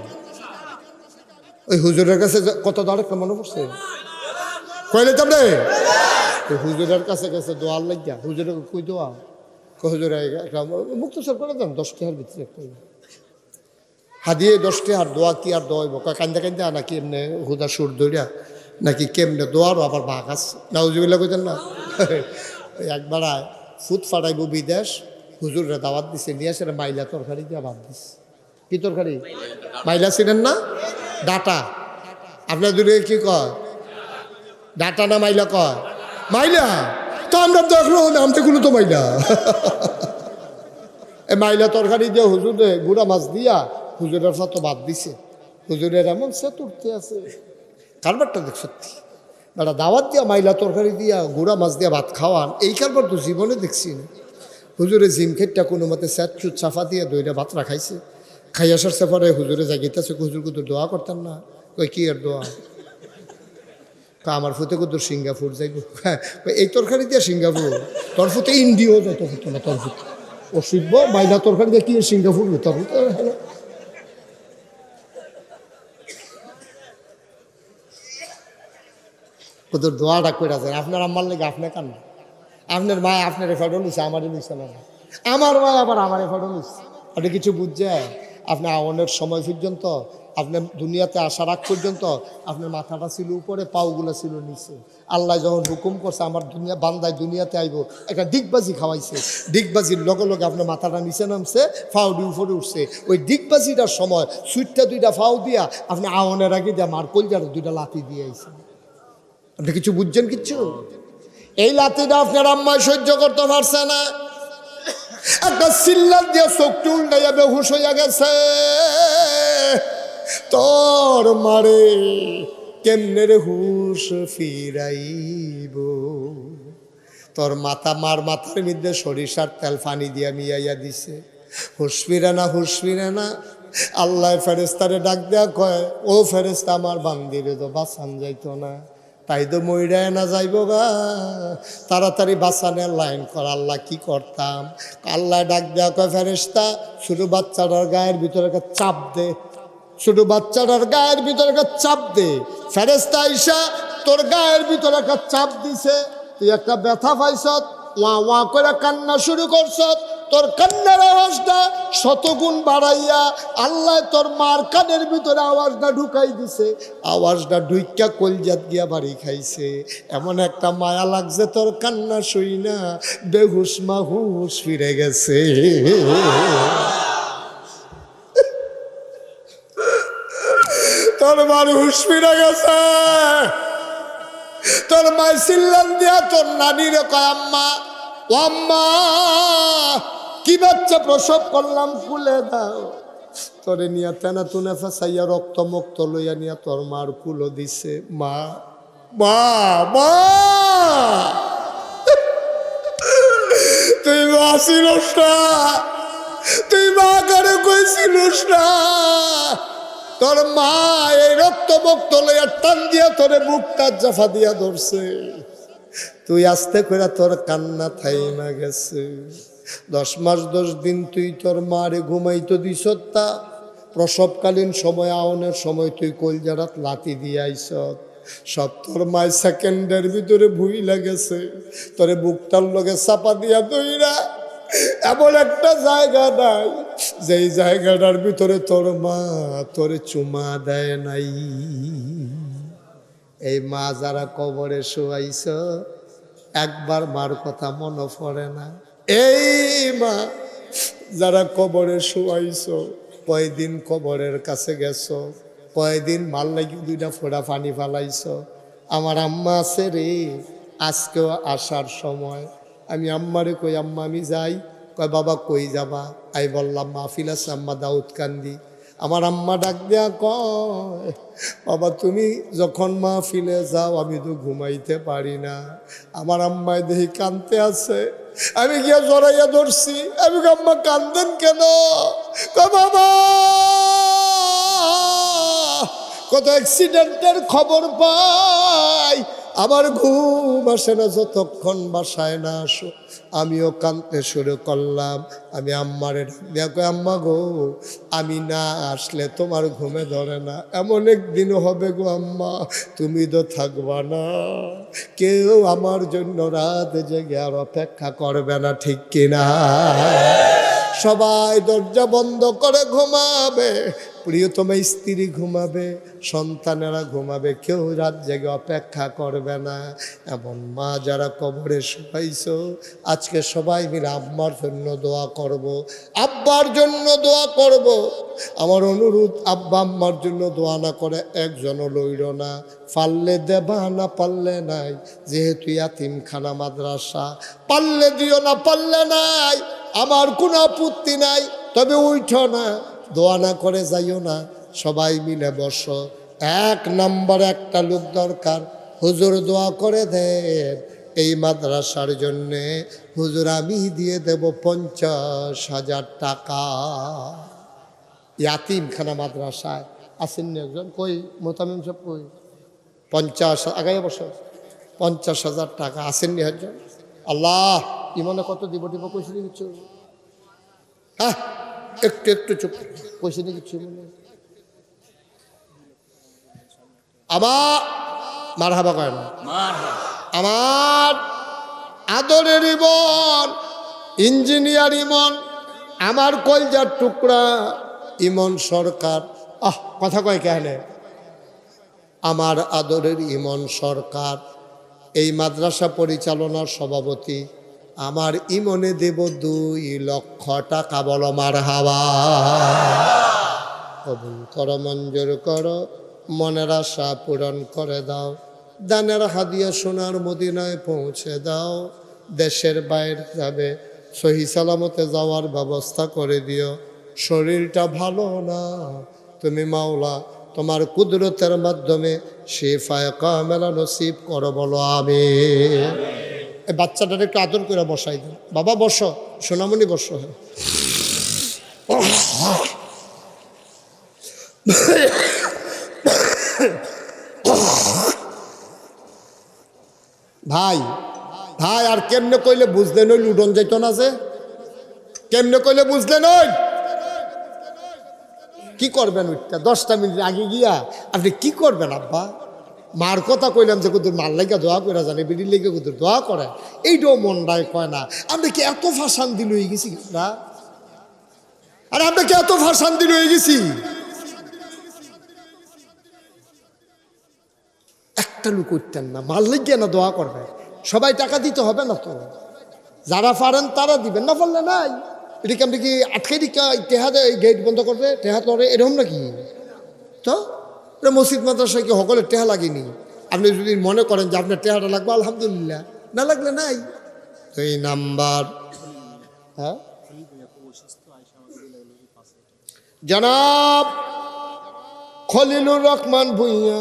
ওই হুজুরের কাছে কত দরকার মনে পড়ছে কইলে তো রে, হুজুরের কাছে গেছে দোয়ার লাগিয়া, হুজুরের কই দোয়া, হুজুর একটা মুক্তসর করে দেন 10 টাকার ভিতরে একটা হাদিয়ে 10 টাকার দোয়া কি আর দোয়াইব কান্দা কান্দা নাকি এমনি হুদা সুর দৌড়িয়া নাকি কেমনে দোয়ারও আবার ভাগ আছে নাউজুবিল্লাহ কইতেন না। একবার ফুট ফাটাইব বিদেশ, হুজুররা দাওয়াত দিছে, নিয়ে আসে মাইলা তরকারি দিয়ে ভাত দিছে। কি তরকারি? মাইলা ছিলেন না, ডাটা, আপনার দূরে কি কয় ডাটা না মাইলা কয়? মাইলা তো আমরা দেখলো নামতেগুলো তো মাইলা। এই মাইলা তরকারি দিয়ে হুজুরে গুড়া মাছ দিয়া হুজুরের সাথে ভাত দিছে। হুজুরের এমন সে তুলতে আছে, কারবারটা দেখ সত্যি বেটা দাওয়াত দিয়া মাইলা তরকারি দিয়া গুড়া মাছ দিয়া ভাত খাওয়ান, এই কারবার তো জীবনে দেখছি না। হুজুরে জিম খেটটা কোনো মতে স্যাট চুট সাফা দিয়ে দইটা ভাত রাখাইছে, খাই আসার সেপরে হুজুরে জাগিতেছে, হুজুর কুদুর দোয়া করতেন না, কই কি আর দোয়া, আমার ফুতে কুদুর সিঙ্গাপুর যাইব, এই তরকারি দিয়ে সিঙ্গাপুর, তোর ফুতে ইন্ডিয়াও যত হতো না, তোর ফুতে অসুখ মাইলা তরকারি দিয়ে কি সিঙ্গাপুর, তোর ফুতে ওদের দোয়াটা করে যায়। আপনার আম্মার লেগে আপনি কান্না, আপনার মা আপনার এফার্টও নিচ্ছে, আমারই নিচ্ছে না, আমার মা আবার আমার এফার্টও নিচ্ছে। আপনি কিছু বুঝছে, আপনি অনেক সময় পর্যন্ত আপনার দুনিয়াতে আসার আগ পর্যন্ত আপনার মাথাটা ছিল উপরে, পাওগুলো ছিল নিচে। আল্লাহ যখন হুকুম করছে আমার দুনিয়া বান্দায় দুনিয়াতে আইব, একটা ডিগবাজি খাওয়াইছে, ডিগবাজির লগে লগে আপনার মাথাটা নিচে নামছে, ফাউডি উপরে উঠছে। ওই ডিগবাজিটার সময় সুইটটা 2টা ফাউ দিয়া আপনি আওয়ানের আগে দিয়া মার কলজার 2টা লাথি দিয়ে আইছেন। আপনি কিছু বুঝছেন? কিচ্ছু। এই লাথিটা আপনার আম্মায় সহ্য করতে পারছে না, একটা সিল্লার দিয়ে চোখটি উল্টাইয়া বেহুশ হইয়া গেছে। তোর মারে কেমনে রে হুশ ফিরাইব, তোর মাথা মার মাথার মধ্যে সরিষার তেল পানি দিয়া মিয়াইয়া দিছে, হুশ ফিরে না, হুশ ফিরে না। আল্লাহ ফেরেস্তারে ডাক দেয়া কয়, ও ফেরেস্তা আমার বান্দিরে তো বাঁচান যাইতো না, তাই তো মইরায় না যাইব গা, তাড়াতাড়ি বাঁচানের লাইন কর। আল্লাহ কি করতাম? আল্লাহ ডাক দেয়া কয়, ফেরেস্তা ছোট বাচ্চাটার গায়ের ভিতরে চাপ দে, ছোট বাচ্চাটার গায়ের ভিতরে চাপ দে। ফেরেস্তা আইসা তোর গায়ের ভিতরে একটা চাপ দিছে, তুই একটা ব্যথা পাইছ, ওয়া ওয়া করে কান্না শুরু করছ, তোর কান্নার আওয়াজটা 100 গুণ বাড়াইয়া আল্লাহ তোর মার কানের ভিতরে আওয়াজটা ঢুকাই দিছে, আওয়াজটা ঢুইকা কলজাত গিয়া বাড়ি খাইছে। এমন একটা মায়া লাগছে তোর কান্না শুই না, বেহুশ মাহুশ ফিরে গেছে। তোর মার হুশ ফিরে গেছে। তোর মাই সিল্লান দিয়া তোর নানিরে কয়, আম্মা ও আম্মা কি বাচ্চা প্রসব করলাম, খুলে দাও। তোরে নিয়া তেনা তুনে ফেসাইয়া রক্ত মুক্ত লইয়া নিয়া তোর মার কুলো দিছে। মা মা মা তুই মা ছিলস না, তুই মা করে কইছিলস না। তোর মা এই রক্ত মুক্ত লইয়া টান দিয়া তোরে বুকটা জাফা দিয়া ধরছে, তুই আস্তে করে তোর কান্না থাইমা গেছে। 10 মাস 10 দিন তুই তোর মারে ঘুমাইতো দিস, তা প্রসবকালীন সময় আওনের সময় তুই কলজারাত লাথি দিয়ে আইস, সব তোর মায় সেকেন্ডের ভিতরে ভুই লাগেছে। তোরে বুকটার লগে চাপা দিয়া দইরা এমন একটা জায়গা নাই যেই জায়গাটার ভিতরে তোর মা তোরে চুমা দেয় নাই। এই মা যারা কবরে শোয়াইছ, একবার মার কথা মনে পড়ে না? এই মা যারা কবরে শোয়াইছ, কয়দিন কবরের কাছে গেছ, কয়দিন মাল লাগি 2টা ফোঁড়া পানি ফালাইছ। আমার আম্মা আছে রে, আজকেও আসার সময় আমি আম্মারে কই, আম্মা আমি যাই। কয় বাবা কই যাবা? আই বললাম মাহফিল আছে আম্মা দাউদ কান্দি। আমার আম্মা ডাক দেয়া কয়, বাবা তুমি যখন মাহফিলে যাও আমি তো ঘুমাইতে পারি না। আমার আম্মায় দেখি কান্দতে আছে, আমি গিয়া জড়াইয়া ধরছি। আমি আম্মা কান্দেন কেন? কয় বাবা কত অ্যাক্সিডেন্টের খবর পাই, আমার ঘুম আসে না যতক্ষণ বাসায় না আসো। আমিও কাঁদতে শুরু করলাম। আমি আম্মারে দেখো, আম্মা গো, আমি না আসলে তোমার ঘুমে ধরে না। এমন একদিন হবে গো আম্মা, তুমি তো থাকবা না, কেউ আমার জন্য রাত জেগে আর অপেক্ষা করবে না, ঠিক কিনা? সবাই দরজা বন্ধ করে ঘুমাবে, প্রিয়তম স্ত্রী ঘুমাবে, সন্তানেরা ঘুমাবে, কেউ রাত জেগে অপেক্ষা করবে না। এমন মা যারা কবরে শুকাইছো, আজকে সবাই মিলে আম্মার জন্য দোয়া করব, আব্বার জন্য দোয়া করব। আমার অনুরোধ, আব্বা আম্মার জন্য দোয়া না করে একজনও লইল না। পারলে দেবা, না পারলে নাই। যেহেতু ইয়াতিমখানা মাদ্রাসা, পারলে দিও, না পারলে নাই। আমার কোনো আপত্তি নাই, তবে উঠো না, দোয়া না করে যাইও না। সবাই মিলে বসো। 1 নম্বর একটা লোক দরকার, হুজুর দোয়া করে দেন এই মাদ্রাসার জন্যে। হুজুর আমি দিয়ে দেব 50,000 টাকা। ইয়াতিমখানা মাদ্রাসায় আসেন না একজন? কই মোতামিম সব কই? 50 আগাই বসো। 50,000 টাকা আসেন নি একজন? আল্লাহ ইমনে কত দিব দিব কইছিল কিছু? হ্যাঁ, একটু একটু চুপ, কইছিল কিছু মনে? আবার মারহাবা কয় না? আমার আদরের ইমন, ইঞ্জিনিয়ার ইমন, আমার কলজার টুকরা ইমন সরকার। কথা কয় কেন? আমার আদরের ইমন সরকার এই মাদ্রাসা পরিচালনার সভাপতি। আমার ইমনে দেব 2 লক্ষ টাকা। বলো মারহাবা। কবুল করো, মঞ্জুর করো, মনের আশা পূরণ করে দাও। দানের হাদিয়া সোনার মদিনায় পৌঁছে দাও। দেশের বাইরে যাবে, সহি সালামতে যাওয়ার ব্যবস্থা করে দিও। শরীরটা ভালো না, তুমি মাওলা তোমার কুদরতের মাধ্যমে শিফায়ে কামেলা নসিব করো। বলো আমিন। এই বাচ্চাটার একটু আদর করে বসাই দেন। বাবা বসো, সোনামণি বসো। ভাই ভাই, আর কেমনে কইলে বুঝলেন? ওই লুডন যাইতো না যে, কেমনে কইলে বুঝলেন? ওই কি করবেন? ওইটা 10টা মিনিট আগে গিয়া আপনি কি করবেন? আব্বা মার কথা কইলাম যে কুদুর মার লেগে দোয়া করে জানে, বিড়ির লেগে কুদুর দোয়া করে, এইটাও মনটায় কয় না। আমরা কি এত ফাঁসান দিল হয়ে গেছি না? আর আমরা কি এত ফাঁসান দিল হয়ে গেছি? একটা লোক উঠতেন না, মার লেগে না দোয়া করবে। সবাই টাকা দিতে হবে না তো, যারা পারেন তারা দিবেন, না পারলে নাই। এদিকে আপনি কি আটকে দিকা টেহা দেয়, গেট বন্ধ করবে, টেহা ধরে, এরকম নাকি? তো মসজিদ মাদ্রাসায় কি সকলের টেহা লাগেনি? আপনি যদি মনে করেন যে আপনার টেহাটা লাগবে, আলহামদুলিল্লাহ, না লাগলে নাই। 2 নাম্বার, হ্যাঁ, জনাব খলিলুর রহমান ভুঁইয়া,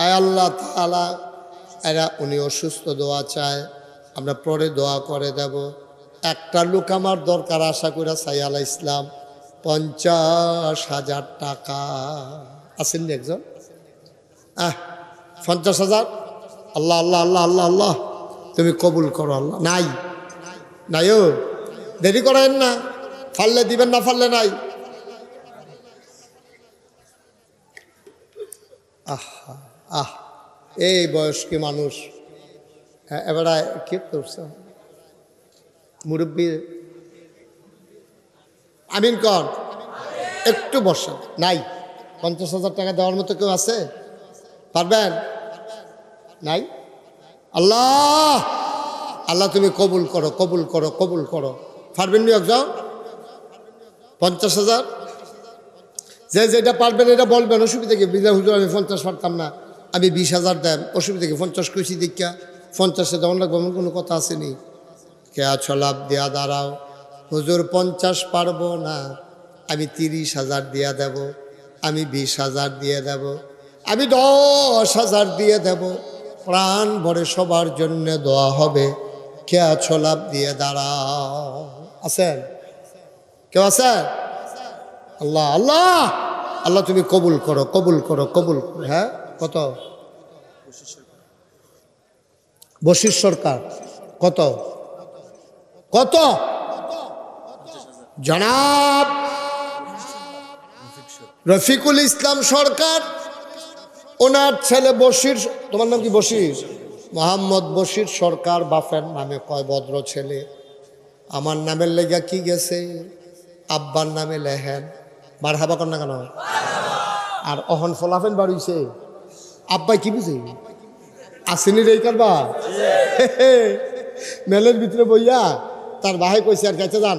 আয় আল্লাহ তাআলা, এরা উনি অসুস্থ, দোয়া চায়, আমরা পরে দোয়া করে দেব। একটা লোক আমার দরকার, আশা করে সাইয়াল ইসলাম, 50,000 টাকা। আসেন নি একজন? 50,000। আল্লাহ আল্লাহ আল্লাহ আল্লাহ আল্লাহ, তুমি কবুল করো আল্লাহ। নাই নাই, ও দেরি করেন না, ফাললে দিবেন, না ফাললে নাই। এই বয়স্ক মানুষ এবার কি করছে? মুরব্বী আমিন কন, একটু বসা। নাই 50,000 টাকা দেওয়ার মতো কেউ আছে? পারবেন? নাই। আল্লাহ আল্লাহ তুমি কবুল করো, কবুল করো, কবুল করো। পারবেন নি একজন? 50,000 যে যেটা পারবেন এটা বলবেন, অসুবিধা কি? বিজয় হুজুর আমি 50 পারতাম না, আমি 20,000 দেন, অসুবিধা কি? 50 কইছি দীক্ষা 50-এ দেওয়ান লাগবে এমন কোনো কথা আসেনি। কে আছো লাভ দিয়া দাঁড়াও, হুজুর 50 পারবো না, আমি 30,000 দিয়া দেব, আমি 20,000 দিয়ে দেব, আমি 10,000 দিয়ে দেব, প্রাণ ভরে সবার জন্য দোয়া হবে। কে আছো লাভ দিয়ে দাঁড়াও? আছেন কেউ? আছেন? আল্লাহ আল্লাহ আল্লাহ তুমি কবুল করো, কবুল করো, কবুল করো। হ্যাঁ, কত? বশির সরকার কত কত জনাব রফিকুল ইসলাম সরকার, ওনার ছেলে বশির, তোমার নাম কি বশির? মোহাম্মদ বশির সরকার বাপের নামে কয় ভদ্র ছেলে, আমার নামের লেগা কি গেছে, আব্বার নামে লেহেন, বার হাবা কর না কেন? আর অহন ফলাফেন বাড়িছে, আব্বাই কি বুঝে আসেনি রে কারবা মেলের ভিতরে বইয়া তার বাহে কইছে আর কাছে যান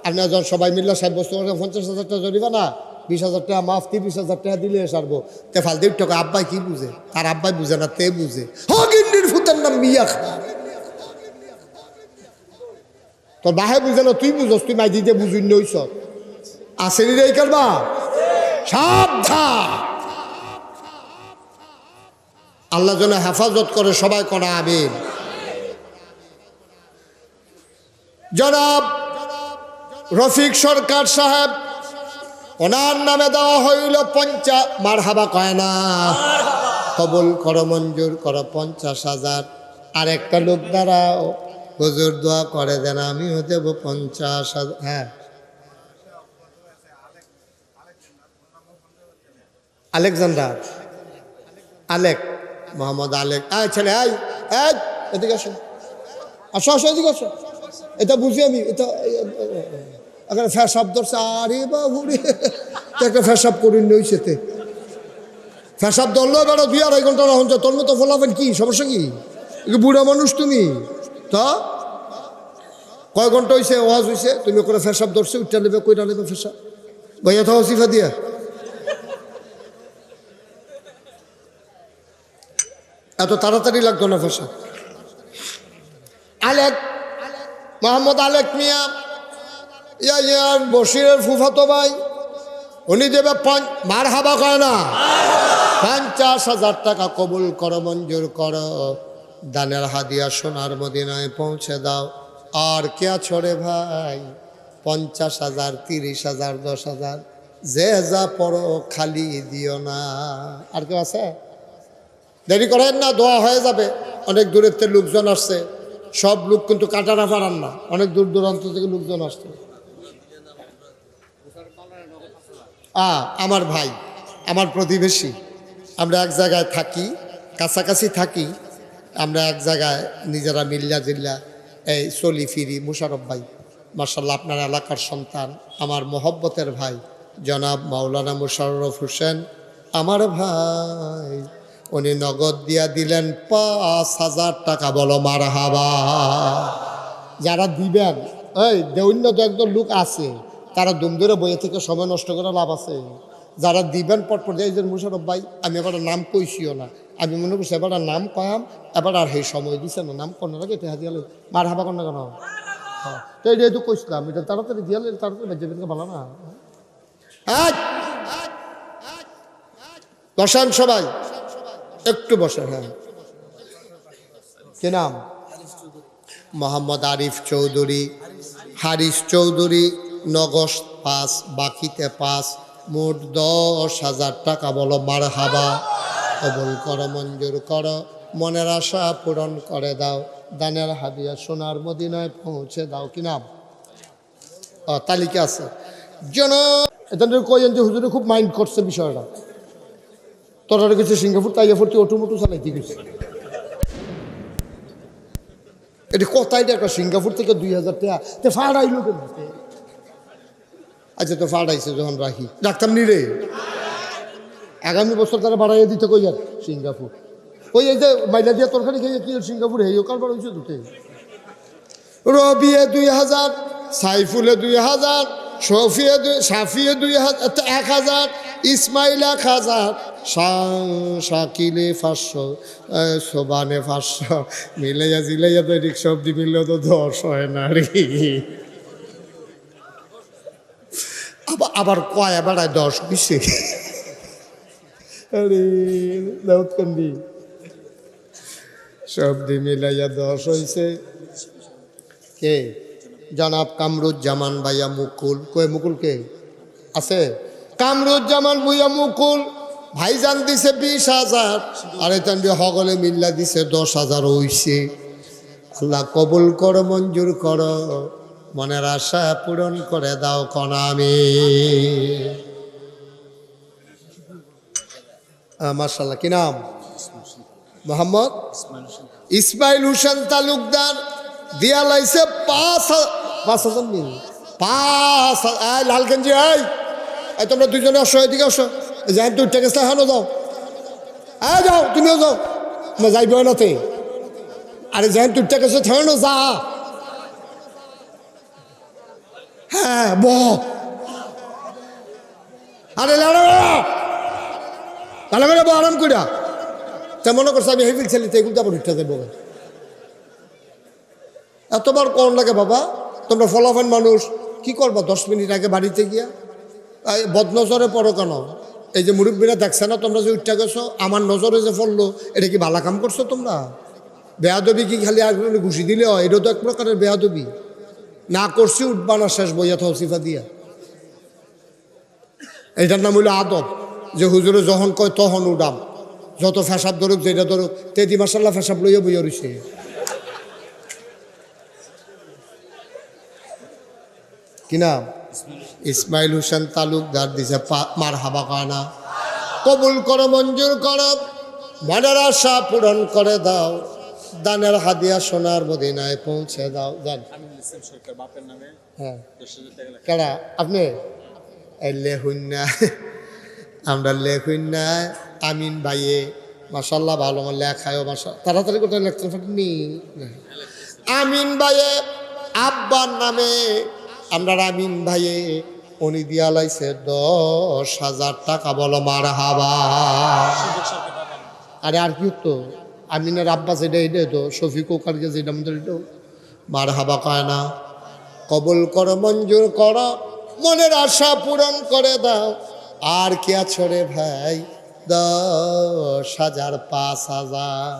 আপনার যখন সবাই মিললে সাব্যস্ত করে 50,000 টাকা জরিবা না, 20,000 টাকা মাফ, 30,000 টাকা দিলে সারবো, তে ফালতে টাকা আব্বাই কি বুঝে, তার আব্বাই বুঝে না, তে বুঝে হগিন্ডির ফুতের নাম মিয়া খা, তোর বাহে বুঝে না, তুই বুঝস, তুই মাই দিতে বুঝুন নইস, আসেনি রে কারবা সাবধান, আল্লাহ যেন হেফাজত করে, সবাই করা আমিন। জনাব রফিক সরকার সাহেব, ওনার নামে দেওয়া হইল মারহাবা কয় না, কবুল করো মঞ্জুর করো 50,000। আর একটা লোক দ্বারাও হুজুর দোয়া করে দেন, আমিও দেব 50,000। হ্যাঁ আলেকজান্ডার, আলেক, মোহাম্মদ আলেক, ছেলে আই এদিকে আসো, আসো আসো এদিকে আসো, এটা বুঝি আমি, এটা এখানে ফ্যাসাব ধরছে, আরে বাবুরে একটা ফ্যাসাব করি নইছেতে, ফ্যাসাব ধরলো বেড়া 2-2.5 ঘন্টা না হচ্ছে, তোর মতো ফলাফেন কি সমস্যা কি, বুড়া মানুষ তুমি, তা কয় ঘন্টা হয়েছে ওয়াজ হয়েছে, তুমি করে ফ্যাসাব ধরছে, উঠটা নেবে কইটা নেবে ফ্যাসাব, ভাইয়া তো সিফা দিয়া এত তাড়াতাড়ি লাগতো না ফেসা। আলেক, মোহাম্মদ আলেক মিয়া, ইয়ার বশিরের ফুফাতো ভাই, উনি দেবে মারহাবা কয় না, 50,000 টাকা কবুল করো মঞ্জুর করো, দানের হাদিয়া সোনার মদিনায় পৌঁছে দাও। আর কে ছড়ে ভাই, 50,000, 30,000, 10,000, যে যা পড়ো খালি দিও না। আর কেউ আছে? দেরি করেন না, দোয়া হয়ে যাবে। অনেক দূরের থেকে লোকজন আসছে, সব লোক কিন্তু কাটারা পারান না, অনেক দূর দূরান্ত থেকে লোকজন আসছে। আমার ভাই, আমার প্রতিবেশী, আমরা এক জায়গায় থাকি, কাছাকাছি থাকি, আমরা এক জায়গায় নিজেরা মিল্লা জিল্লা এই চলি ফিরি। মুশারফ ভাই মাশাআল্লাহ আপনার এলাকার সন্তান, আমার মহব্বতের ভাই জনাব মাওলানা মুশাররফ হোসেন আমার ভাই, উনি নগদ দিয়া দিলেন 5,000 টাকা। বলো মারহাবা। যারা দিবেন, এই অন্য তো একদম লোক আছে, তারা দুম ধরে বইয়ে থেকে সময় নষ্ট করে লাভ আছে। যারা দিবেন পটপট এই যে মুশারফ ভাই, আমি এবার নাম কইছিও না, আমি মনে করছি এবার নাম কয়াম, এবার আর সেই সময় দিছে না, নাম কর না লাগে এটা দিয়ে মারহাবা কর না কেন? হ্যাঁ তো এটা তো কইছিলাম, এটা তাড়াতাড়ি দিয়ে তাড়াতাড়ি যেদিনকে ভালো না। বসান সবাই, একটু বসে। হ্যাঁ কি নাম? মোহাম্মদ আরিফ চৌধুরী, হারিস চৌধুরী, নগদ 5, বাকিতে 5, মোট 10,000 টাকা। বলো মারহাবা। কবুল করো মঞ্জুর করো, মনের আশা পূরণ করে দাও, দানের হাদিয়া সোনার মদিনায় পৌঁছে দাও। কি নাম? তালিকা আছে জন। এটা কইন যে হুজুরে খুব মাইন্ড করছে বিষয়টা, তোরা গেছে সিঙ্গাপুর, তাই ফুর্তি অটোমোটো চালাইতে গেছে। এটা কোথায় একটা সিঙ্গাপুর থেকে 2,000 টাকা তে ফাড়াইলো কেন? আচ্ছা তো ফাড়াইছে যখন রাখি রাখতাম নি রে, আগামী বছর তারা বাড়াইয়া দিতে কই যাক সিঙ্গাপুর। ওই এই যে মাইলা দিয়া তরকারি খেয়ে কি সিঙ্গাপুর হেও কারবার হয়েছে দুটো। রবিয়ে 2,000, সাইফুলে 2,000, সাফিয়ে 2,000, 1,000, ইসমাইল 1,000, শাকিলে 500, সোবানে 500, মিলাইয়া জিলাইয়া তো এদিক সবজি মিললেও তো 10 হয় না রে। আবার কয় বেড়ায় 10 হইছে। আরে দাউদকান্দি সবজি মিলাইয়া 10 হইছে। কে? জনাব কামরুজ্জামান ভাইয়া মুকুল। কই মুকুল কে আছে? কামরুজ্জামান ভুইয়া মুকুল ভাইজান দিছে 20,000, আর এখান হগলে মিল্লা দিছে 10,000 হইছে। আল্লাহ কবুল করো, মঞ্জুর করো, মনের আশা পূরণ করে দাও কনামি। মাশাআল্লাহ, কি নাম? মোহাম্মদ ইসমাইল হোসেন তালুকদার দিয়া লাইছে 5,000 নি 5 লালগঞ্জি। এই তোমরা দুজনে আসো, এদিকে আসো। যাই তুই টেকে হানো যাও, যাও তুমিও যাও, যাইব নাতে। আরে যাই তুই টেকে ছাড়ানো যা। হ্যাঁ ব আরে লাড়া বো আরাম কইরা। তা মনে করছে আমি হেভিল ছেলে, এগুলো তো আবার উঠতে যাবো। এতবার কোন লাগে বাবা, তোমরা ফলাফল মানুষ কি করবা 10 মিনিট আগে বাড়িতে গিয়া বদনজরে পড়ো কেন? এই যে মুরব্বীরা দেখছে না তোমরা যে উঠতে গেছো, আমার নজরে যে পড়লো, এটা কি ভালো কাম করছো তোমরা? বেয়াদবি কি খালি আর ঘুষি দিলে হয়? এটা তো এক প্রকারের বেয়াদবি। না করছি উঠবা না, শেষ বইয়া তৌসিফা দিয়া। এটার নাম হইলো আদব, যে হুজুরে যখন কয় তখন উঠাম, যত ফেসাব ধরুক যেটা ধরুক। তেদি মাসাল্লাহ ফেসাব লইয়া বইয়া রইছে। কি নাম? ইসমাইল হোসেন তালুকদার দিছে মার হাবা কানা। কবুল করো, মঞ্জুর করো, মনের আশা পূরণ করে দাও, দানের হাদিয়া সোনার মদিনায় পৌঁছে দাও। জান হ্যাঁ কেডা আপনি? লেহুন্না আমরা লেহুন্না আমিন ভাইয়ে মাশাল্লাহ ভালো লেখায়ও মাশা তাড়াতাড়ি করতে লেখতে পারিনি। আমিন ভাইয়ে আব্বার নামে আমরা আমিন ভাইয়ে উনি দিয়া লাইছে 10,000 টাকা। বলো মার হাবা। আরে আর কি তো আমিনের আব্বা যেটা এটা তো শফিক ওকারকে যেটা আমাদের এটাও মার হাবা কয় না। কবুল করো, মঞ্জুর করো, মনের আশা পূরণ করে দাও। আর কে আছো রে ভাই? 10,000 5,000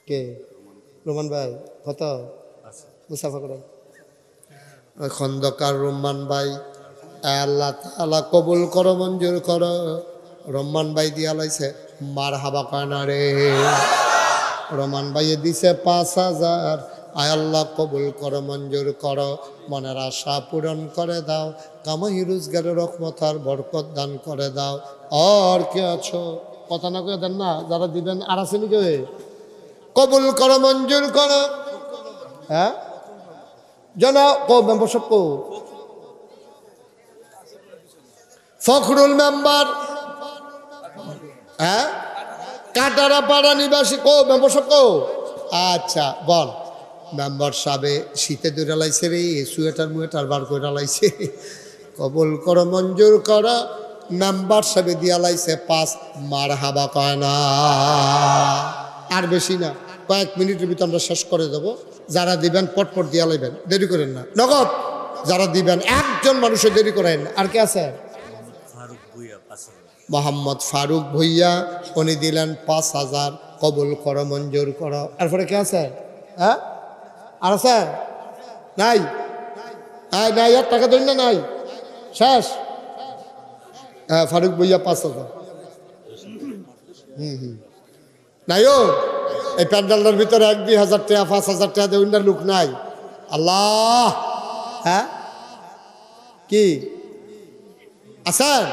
কে? রোমান ভাই কত? মুসাফা করে খন্দকার রহমান ভাই। আল্লাহ তাআলা কবুল করো, মঞ্জুর করো। রহমান ভাই দিয়া লাইছে মার হাবা কানা রে। রহমান ভাইয়ে দিছে 5,000। আয় আল্লাহ কবুল করো, মঞ্জুর করো, মনের আশা পূরণ করে দাও, কামাই রোজগারের রহমত আর বরকত দান করে দাও। আর কে আছো? কথা না করে দেন না, যারা দিবেন আর আসেনি কেউ? কবুল করো, মঞ্জুর করো। হ্যাঁ জানা কো মেম্বারশিপ কো ফখরুল মেম্বার। হ্যাঁ কাটারা পাড়া নিবাসী কো মেম্বারশিপ কো। আচ্ছা বল। মেম্বার সাহেবে শীতে দৌড়া লাইছে রে, সোয়েটার মুয়েটার বার করে লাইছে। কবুল করো, মঞ্জুর করো, মেম্বার সাহেবে দিয়া লাইছে 5। মার হাবা কয় না। আর বেশি না, কয়েক মিনিটের ভিতর আমরা শেষ করে দেবো। যারা দিবেন পটপট দিয়া লাইবেন, দেরি করেন না। নগদ যারা দিবেন একজন মানুষের দেরি করেন না। আর কে আছে? মোহাম্মদ ফারুক ভুইয়া, উনি দিলেন 5,000। কবুল করো, মঞ্জুর করো। এরপরে কে আছে? হ্যাঁ আর আছে? নাই নাই আর টাকা ধরি না, নাই শেষ। হ্যাঁ ফারুক ভুইয়া 5,000। নাই ও এই প্যান্ডেলটার ভিতরে 1-2 হাজার টাকা 5,000 টাকা দেয় অন্য লোক নাই। আল্লাহ হ্যাঁ কি আছেন?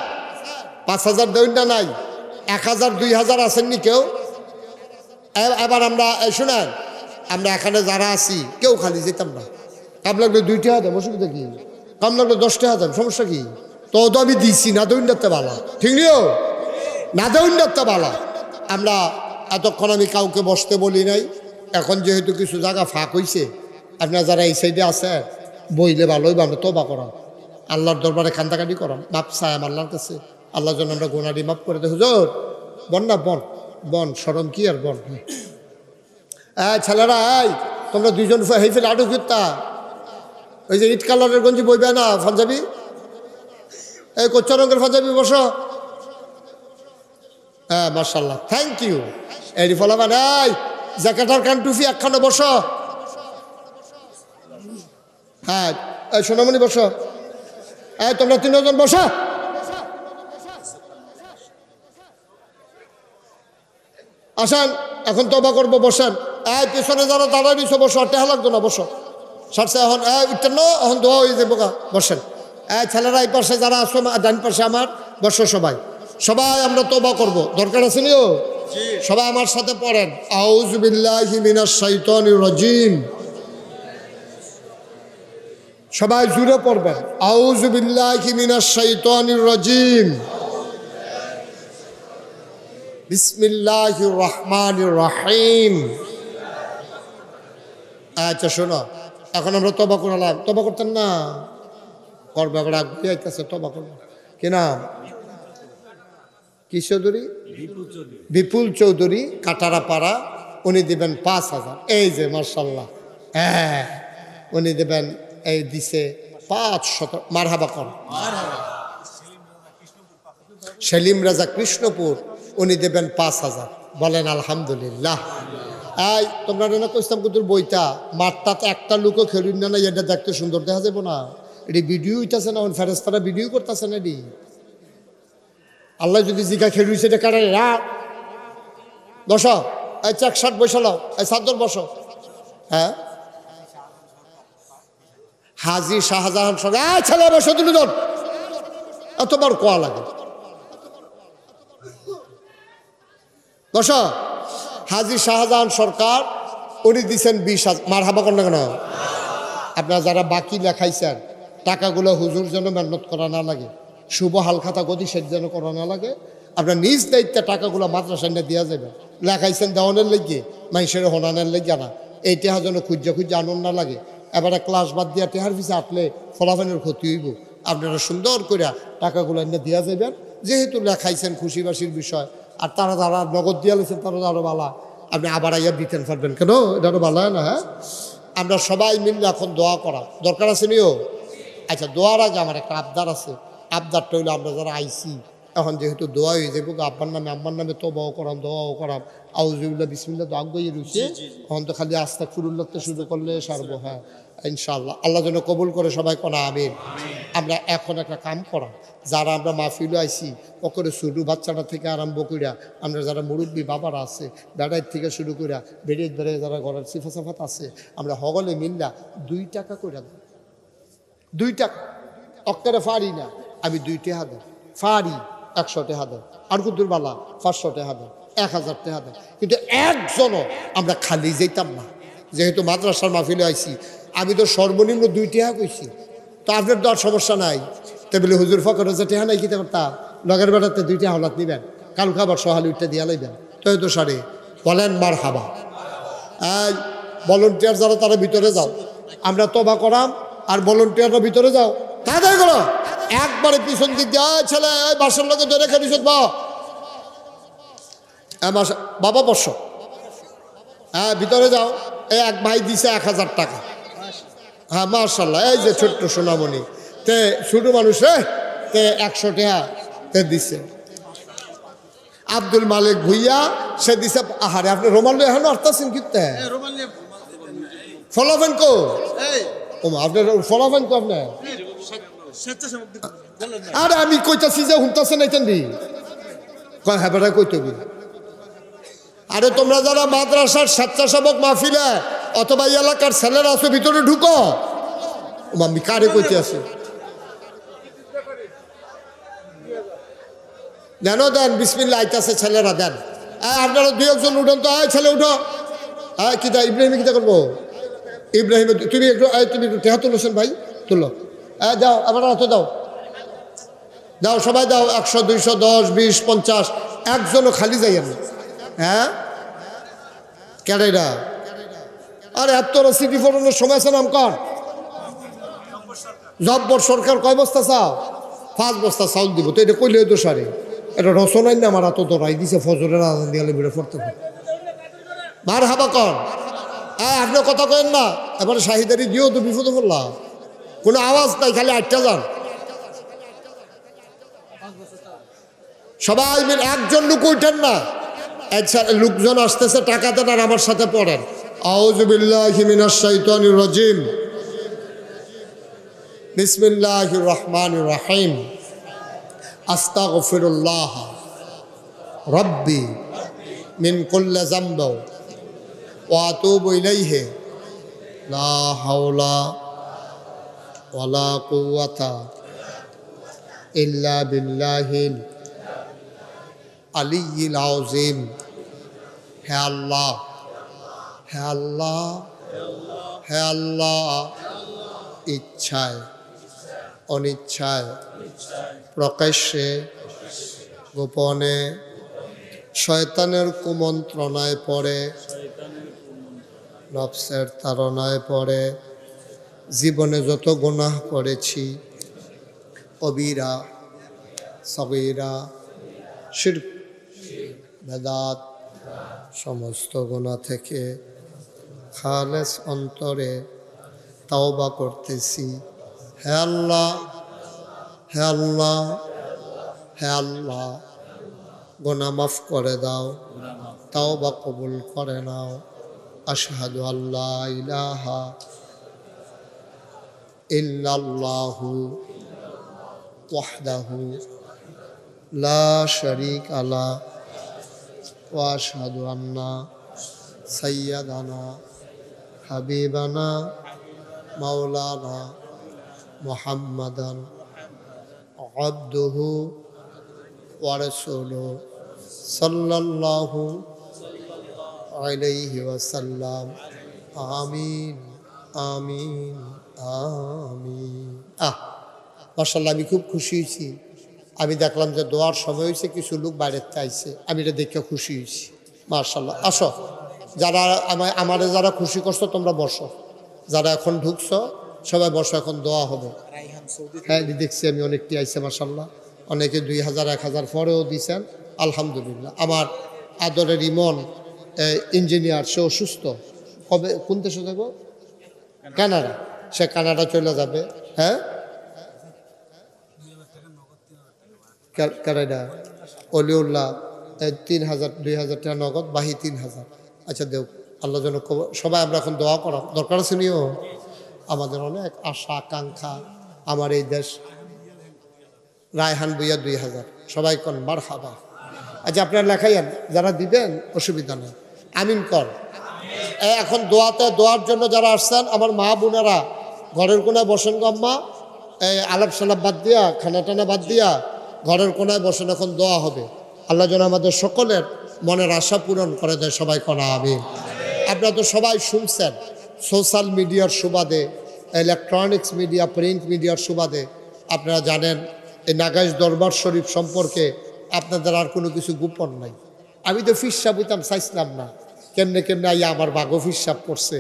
5,000 দেয় না নাই? 1,000-2,000 আসেননি কেউ? এবার আমরা শুনেন, আমরা এখানে যারা আছি কেউ খালি যেতাম না। কাম লাগলে 2 টাকা দেন, অসুবিধা কি? কাম লাগলে 10 টাকা দেন, সমস্যা কি? তো আমি দিচ্ছি না দৈন্যতে বালা, ঠিক নিও না দৈন্যতে বালা। আমরা এতক্ষণ আমি কাউকে বসতে বলি নাই। এখন যেহেতু কিছু জায়গা ফাঁক হইছে, আপনারা যারা এই সাইডে আছে বইলে ভালোই আমরা তোবা করাম, আল্লাহর দরবারে কান্দাকাটি করাম, মাপ চাই আল্লাহর কাছে। আল্লাহর জন্য আমরা গোনারি মাপ করে দে। হুজুর বন না বন বন, সরম কি আর বন। ছেলেরা তোমরা 2জন হেফিল আডু ফিরতা, ওই যে ইট কালারের গঞ্জি বইবে না পাঞ্জাবি, এই কোচ্চা রঙের পাঞ্জাবি বসো। হ্যাঁ মার্শাল্লাহ, থ্যাংক ইউ। এই ফলাবা নাই জ্যাকেটার কান টুফি একখানে বসো। হ্যাঁ সোনামণি বসো। তোমরা 3জন বসো। আসেন এখন তবা করবো, বসেন। এই পিছনে যারা দাঁড়াই দিছো বসো, টেহা লাগতো না, বসো। সারছে এখন উঠতেন না, এখন দোয়া হয়ে যাবো গা, বসেন। ছেলেরা এই পাশে যারা আসো, ডান পাশে আমার, বসো সবাই। সবাই আমরা তবা করব, দরকার আছে নিও। সবাই আমার সাথে পড়েন, আউযু বিল্লাহি মিনাশ শাইতানির রাজিম। সবাই জুড়ে পড়বেন, আউযু বিল্লাহি মিনাশ শাইতানির রাজিম, বিসমিল্লাহির রহমানির রহিম। আচ্ছা শোনো, এখন আমরা তবা করলাম, তবা করতেন না, করবে আবার আগ্রহী আইতেছে, তবা করবো। কি নাম? কি চৌধুরী? বিপুল চৌধুরী, কাটারাপাড়া। উনি দিবেন 5,000। এই যে মার্শাল্লাহ, হ্যাঁ, উনি দেবেন, এই দিছে 500। মারহাবা কর। সেলিম রাজা কৃষ্ণপুর, উনি দেবেন 5,000। বলেন আলহামদুলিল্লাহ। এই তোমরা না কইতাম কুতুর বইটা মাঠটাতে একটা লোকও খেলুন না, এটা দেখতে সুন্দর দেখা যাবো না? এটি ভিডিও হইতেছে না, ফেরেস্তারা ভিডিও করতেছে না। এটি আল্লাহ যদি জিগা খেলুইছে এটা কাটাই রাখ। বসো, এই চেক শার্ট বসালাও, এই চাদর বসো। হ্যাঁ, হাজী শাহজাহান সরকার, ছেলে বসো, দুজন এতবার কোয়া লাগে, বসো। হাজী শাহজাহান সরকার, উনি দিচ্ছেন 20,000। মারহাবা কর না কেন? আপনারা যারা বাকি লেখাইছেন, টাকাগুলো হুজুর যেন মেহনত করা না লাগে, শুভ হালখাতা গতি সেট যেন করা না লাগে। আপনার নিজ দায়িত্বে টাকাগুলো মাদ্রাসায় দেওয়া যাবে। লেখাইছেন দেওয়ানের লেগে, মানুষের হনানের লেগে না। এই টেহা যেন খুঁজা আনন্দ না লাগে। এবারে ক্লাস বাদ দিয়া টেহার পিছে আটলে ফলাফলের ক্ষতি হইব। আপনারা সুন্দর করে টাকাগুলো এনে দেওয়া যাবেন, যেহেতু লেখাইছেন খুশিবাসির বিষয়। আর তারা যারা নগদ দিয়া লেছেন তারা আরও বালা, আপনি আবার আইয়া দিতেন পারবেন কেন? এটা আরও ভালো হয় না? হ্যাঁ, আমরা সবাই মিললে এখন দোয়া করা দরকার আছে নিও। আচ্ছা, দোয়ার আগে আমার একটা আবদার আছে। আবদারটা হইলো, আমরা যারা আইসি এখন যেহেতু দোয়া হয়ে যাবো, আব্বার নামে আম্মার নামে তবাও করাম, দোয়াও করাম, আউযুবিল্লাহ বিসমিল্লাহ তো আগ্রহী রয়েছে। এখন তো খালি আস্তাগফিরুল্লাহতে শুরু করলে সারবো। হ্যাঁ ইনশাআল্লাহ, আল্লাহ যেন কবুল করে, সবাই কোনা আমিন। আমরা এখন একটা কাম করা, যারা আমরা মাহফিলে আইসি ওকে ছোটো বাচ্চাটা থেকে আরম্ভ করিয়া, আমরা যারা মুরব্বী বাবারা আছে, বেড়াইর থেকে শুরু করিয়া বেড়ে বেড়ে যারা ঘরের সিফা সাফাত আছে, আমরা হগলে মিল্লা 2 টাকা করে দেব। 2 টাকা অক্কারে ফারি না, আমি 2 টাকা দেব, ফারি 100 টাকা দেব, আর কুদ্দুর বালা 500 টাকা দেব, 1000 টাকা দেব। কিন্তু একজনও আমরা খালি যেতাম না, যেহেতু মাদ্রাসার মাহফিলে আইসি। আমি তো সর্বনিম্ন 2 টাকা কইছি, তো আপনার তো আর সমস্যা নাই। তো বলে হুজুর ফকর যে টেহা নাই কিতে পারতাম, লগের বেড়াতে 2 টাকা হলাত নিবেন, কাল খাবার সহালি উঠতে দিয়া লাইবেন, তো সারে। বলেন মারহাবা। এই ভলেন্টিয়ার যারা, তারা ভিতরে যাও, আমরা তবা করাম। আর ভলেন্টিয়াররা ভিতরে যাও, তাড়াতাড়ি করো। একবারে পিছন দিক দিয়ে ছেলে বাসার লোকে ধরে খেলিস বাবা বর্ষ। হ্যাঁ ভিতরে যাও। এক ভাই দিছে 1000 টাকা। হ্যাঁ মাশাল্লাহ, এই যে ছোট্ট সোনামণি, তে ছোটো মানুষ রে, তে 100 টাকা তে দিছে। আব্দুল মালিক ভুইয়া, সে দিছে। আহারে, আপনি রোমান এখন আসতেছেন কিনতে ফলাফেন কো? ও আপনার ফলাফেন কো আপনার? আরে আমি কইতাছি যে শুনতেছেন এইতেন দি কয়, হ্যাঁ বেটা কইতবি। আরে তোমরা যারা মাদ্রাসার স্বেচ্ছাসেবক মাহফিলে অথবা এলাকার ছেলেরা আছো, ভিতরে ঢুকো। আমি কারে কইতে আছি? দেন দেন, বিসমিল্লাহ আইতাছে, ছেলেরা দেন। আপনারা 2-1 উঠেন তো। ছেলে উঠো। কিতা ইব্রাহিম কিতা করবো? ইব্রাহিম তুমি একটু টেহা তুলোছেন ভাই, তুলো। দাও, আবার হাতে দাও, দাও সবাই দাও। 100, 200, 10, 20, 50। একজনও খালি যাই আমি। হ্যাঁ কেডা? আরে এতটা সিটি ফোরনের সময় আছে নাম কর। জব্বর সরকার কয় বস্তা চাও? 5 বস্তা চাউল দিব। তো এটা কইলে তো সারে, এটা রচনাই না আমার এত দরাই দিছে। ফজরের আজান দিয়ে বেড়ে পড়তে মার হাবা কর। আপনার কথা কেন না, এবারে শাহিদারি দিও তো বিপদে পড়লাম। কোনো আওয়াজ নাই, খালি 8টা যান। সবাই মিলে, একজন লোক উঠেন না। লোকজন আসতেছে, টাকা দেন আর আমার সাথে পড়েন, আউযু বিল্লাহি মিনাশ শাইতানির রাজিম, বিসমিল্লাহির রহমানির রহিম, আস্তাগফিরুল্লাহ রাব্বি মিন কুল্লি যামব ওয়া আতুবু ইলাইহি লা হাওলা ওয়ালা কুওয়াতা ইল্লা বিল্লাহিল আলিয়্যিল আযীম। হে আল্লাহ, হে আল্লাহ, হে আল্লাহ, ইচ্ছায় অনিচ্ছায় প্রকাশ্যে গোপনে শয়তানের কুমন্ত্রণায় পড়ে, নফসের তাড়নায় পড়ে জীবনে যত গুনাহ করেছি, কবিরা সগীরা শিরক বেদাত সমস্ত গুনাহ থেকে খালেস অন্তরে তাওবা করতেছি। হে আল্লাহ, হে আল্লাহ, হে আল্লাহ, গুনাহ মাফ করে দাও, তাওবা কবুল করে নাও। আশহাদু আল্লা ইলাহা ইল্লাল্লাহু ওয়াহদাহু লা শারীকা লাহ ওয়া আশহাদু আন্না সাইয়্যিদানা হাবিবানা মাওলানা মুহাম্মাদান আবদুহু ওয়া রাসূলুহু সাল্লাল্লাহু আলাইহি ওয়াসাল্লাম। আমিন, আমিন, আমিন। মাশাআল্লাহ, আমি খুব খুশি হয়েছি। আমি দেখলাম যে দোয়ার সময় হয়েছে, কিছু লোক বাইরের চাইছে, আমি এটা দেখে খুশি হয়েছি। মাশাআল্লাহ, আসো, যারা আমারে যারা খুশি করছো তোমরা বসো, যারা এখন ঢুকছো সবাই বসো, এখন দোয়া হবে। হ্যাঁ, দেখছি আমি অনেকটি আইছে মাশাআল্লাহ, অনেকে 2000 1000 পরেও দিয়েছেন, আলহামদুলিল্লাহ। আমার আদরের ইমন ইঞ্জিনিয়ার, সে অসুস্থ, কবে কোন দেশে যাব? কানাডা, সে কানাডা চলে যাবে। হ্যাঁ, কানাডা অলিউল্লাহ 3000 2000 টাকা নগদ, বাহি 3000। আচ্ছা দেও, আল্লাহ যেন সবাই আমরা এখন দোয়া করা দরকার আছে নিও। আমাদের অনেক আশা আকাঙ্ক্ষা, আমার এই দেশ। রায়হান বুইয়া 2000, সবাই কন মারহাবা। আচ্ছা আপনারা লেখাইয়েন, যারা দিবেন অসুবিধা নেই, আমিন কর। এখন দোয়ার জন্য যারা আসছেন আমার মা বোনেরা ঘরের কোনায় বসেন গো আম্মা, এই আলাপ সালাপ বাদ দিয়া, খানা টানা বাদ দিয়া ঘরের কোনায় বসেন, এখন দোয়া হবে। আল্লাহ যেন আমাদের সকলের মনের আশা পূরণ করে দেয়, সবাই করা আমিন। আপনারা তো সবাই শুনছেন, সোশ্যাল মিডিয়ার সুবাদে, ইলেকট্রনিক্স মিডিয়া, প্রিন্ট মিডিয়ার সুবাদে আপনারা জানেন এই নাগাইশ দরবার শরীফ সম্পর্কে আপনাদের আর কোনো কিছু গোপন নাই। আমি তো ফিরসাব হইতাম চাইছিলাম না, কেমনে কেমনে আইয়া আমার বাঘও ফিরসাব করছে।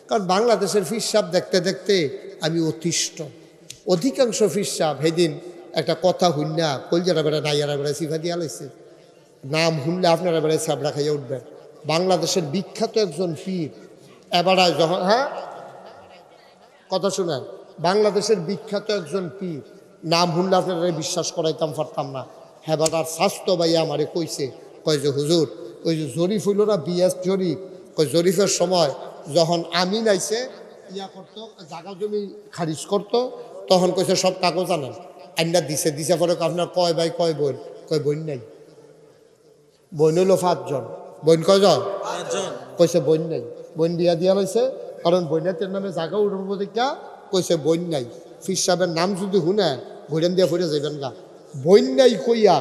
কারণ বাংলাদেশের ফিরসাব দেখতে দেখতে আমি অতিষ্ঠ। অধিকাংশ ফিরসাব সেদিন একটা কথা হুন্না কলজারা বেড়া নাইয়ারা বেড়া সিফা দিয়া লাইছে, নাম হুনলে আপনারা বেড়ায় সাবড়া খাইয়া উঠবেন। বাংলাদেশের বিখ্যাত একজন পীর এবারায় যখন, হ্যাঁ কথা শুনেন, বাংলাদেশের বিখ্যাত একজন পীর, নাম হুনলে আপনারা বিশ্বাস করাইতাম পারতাম না। হেবাটার স্বাস্থ্য ভাইয়া আমারে কইছে, কয় যে হুজুর ওই যে জরিফ হইল না, বিএস জরিফ, কয় জরিফের সময় যখন আমিন আইছে ইয়া করতো, জাগা জমি খারিজ করতো, তখন কইছে সব কাগজ আনেন, আইনা দিছে পরে আপনার কয় ভাই কয় বোন, কয় বোন নাই, বোন হইল 5 জন, বোন কয়জন? 5 জন। কইছে বোন নাই, বোন বিয়া দিয়া লাইছে, কারণ বইনাতের নামে জায়গা উঠবো দেখা, কইছে বোন নাই। ফির সাহেবের নাম যদি শুনে ঘুরেন দিয়া ফুরে যাবেন গা। বোন নাই কইয়া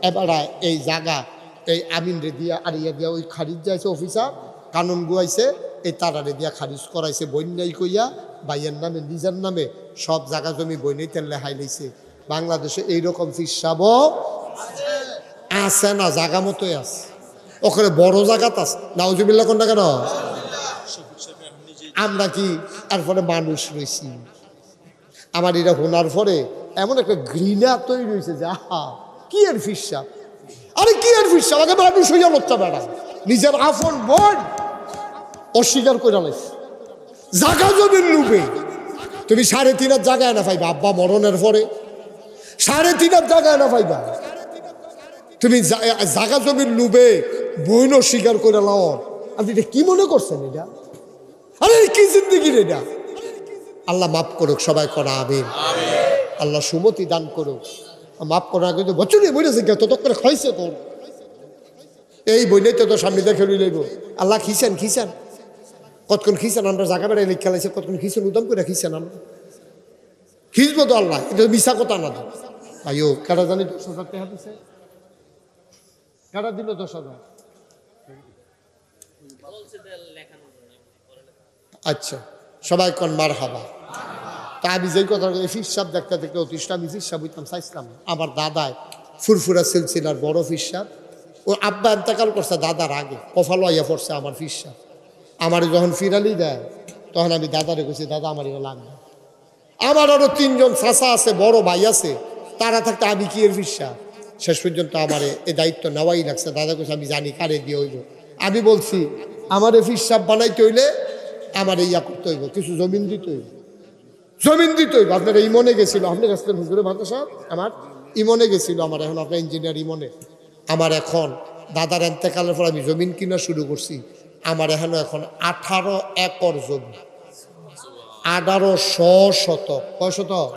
এবার এই জায়গা এই আমিন রে দিয়া আর ইয়া দিয়া ওই খারিজ যাইছে অফিসার, কানুন গুয়াইছে, এই তারারে দিয়া খারিজ করাইছে। বোন নাই কইয়া ভাইয়ের নামে নিজের নামে সব জায়গা জমি বইনেই তেল লেহাই লাইছে। বাংলাদেশে এইরকম ফির সাহেব আছে না, জাগা মতোই আছে, ওখানে বড় জায়গাত আছে। নাউজুবিল্লাহ কোনটা কেন? আমরা কি এরপরে মানুষ রয়েছি? আমার এটা শোনার পরে এমন একটা ঘৃণা তৈরি হয়েছে যে আহা কি এর ফিরসাব, আরে কি এর ফিরসাব, আগে মানুষ হইয়া লচ্ছা বেড়া, নিজের আপন বোন অস্বীকার করে লাইছে জাগা জমির লুবে। তুমি 3.5 জায়গায় না পাইবা, আব্বা মরণের পরে 3.5 জায়গায় না পাইবা। তুমি জাগা জমির লুবে বইন অস্বীকার করে লাও, আপনি এটা কি মনে করছেন? এটা আরে কি জিন্দিগি এটা? আল্লাহ মাফ করুক, সবাই করা আমিন। আল্লাহ সুমতি দান করুক, মাফ করার আগে বছরে বলেছে তত করে খাইছে তোর এই বইলেই তো সামনে দেখে লইব আল্লাহ খিসেন খিসেন কতক্ষণ খিসেন আমরা জায়গা বেড়াই লিখা লাইছে কতক্ষণ খিসেন উদম করে খিসেন আমরা খিসবো তো আল্লাহ এটা মিশা কথা না তো আইও কারা জানি 10,000 টাকা দিছে কারা দিল 10,000 আচ্ছা সবাই কোন মার হাবা তা আমি যেই কথা ফিরসাব দেখতে দেখতে অতিষ্ঠ আমি ফিরসাব হইতাম চাইছিলাম আমার দাদায় ফুরফুরা সিলসিলার বড় ফিরসাব ও আব্বা এন্তেকাল করছে দাদার আগে কফাল আইয়া পড়ছে আমার ফিরসাব আমার যখন ফিরালি দেয় তখন আমি দাদারে কইছি দাদা আমার এটা লাগবে আমার আরো 3 জন চাচা আছে বড় ভাই আছে তারা থাকতে আমি কি এর ফিরসাব শেষ পর্যন্ত আমার এই দায়িত্ব নেওয়াই লাগছে দাদা কইছে আমি জানি কারে দিয়ে হইব আমি বলছি আমার ফিরসাব বানাইতে হইলে আমার ইয়া করতে হইব কিছু জমিন দিতে হইব জমিন দিতে হইব আপনার ইমনে গেছিল আপনার কাছে হুজুরে মাদ্রাসা সাহেব আমার ইমনে গেছিল আমার এখন আপনার ইঞ্জিনিয়ার ইমনে আমার এখন দাদার এন্তেকালের পর আমি জমিন কিনা শুরু করছি আমার এখন 18 একর জমি 1800 শতক কয় শতক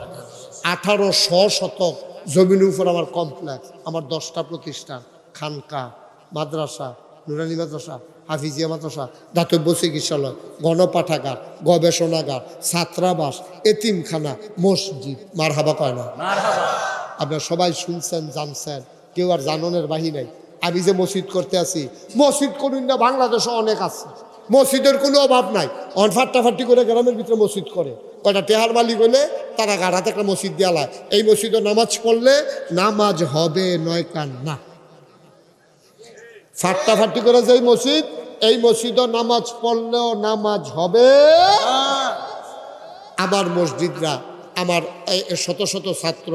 1800 শতক জমির উপর আমার কমপ্লেক্স আমার 10টা প্রতিষ্ঠান খানকা মাদ্রাসা নুরানি মাদ্রাসা হাফিজিয়া মাদ্রাসা দাতব্য চিকিৎসালয় গণপাঠাগার গবেষণাগার ছাত্রাবাস এতিমখানা মসজিদ মার হাবা কয় না আপনারা সবাই শুনছেন জানছেন কেউ আর জাননের বাহি নাই আমি যে মসজিদ করতে আছি মসজিদ করুন না বাংলাদেশে অনেক আছে মসজিদের কোনো অভাব নাই ফাটাফাটি করে গ্রামের ভিতরে মসজিদ করে কয়টা টেহার মালিক হলে তারা গাড়াতে একটা মসজিদ দেওয়ালায় এই মসজিদে নামাজ পড়লে নামাজ হবে নয় কান না ফাটাফাটি করে যে মসজিদ এই মসজিদে নামাজ পড়লেও নামাজ হবে আমার মসজিদরা আমার শত শত ছাত্র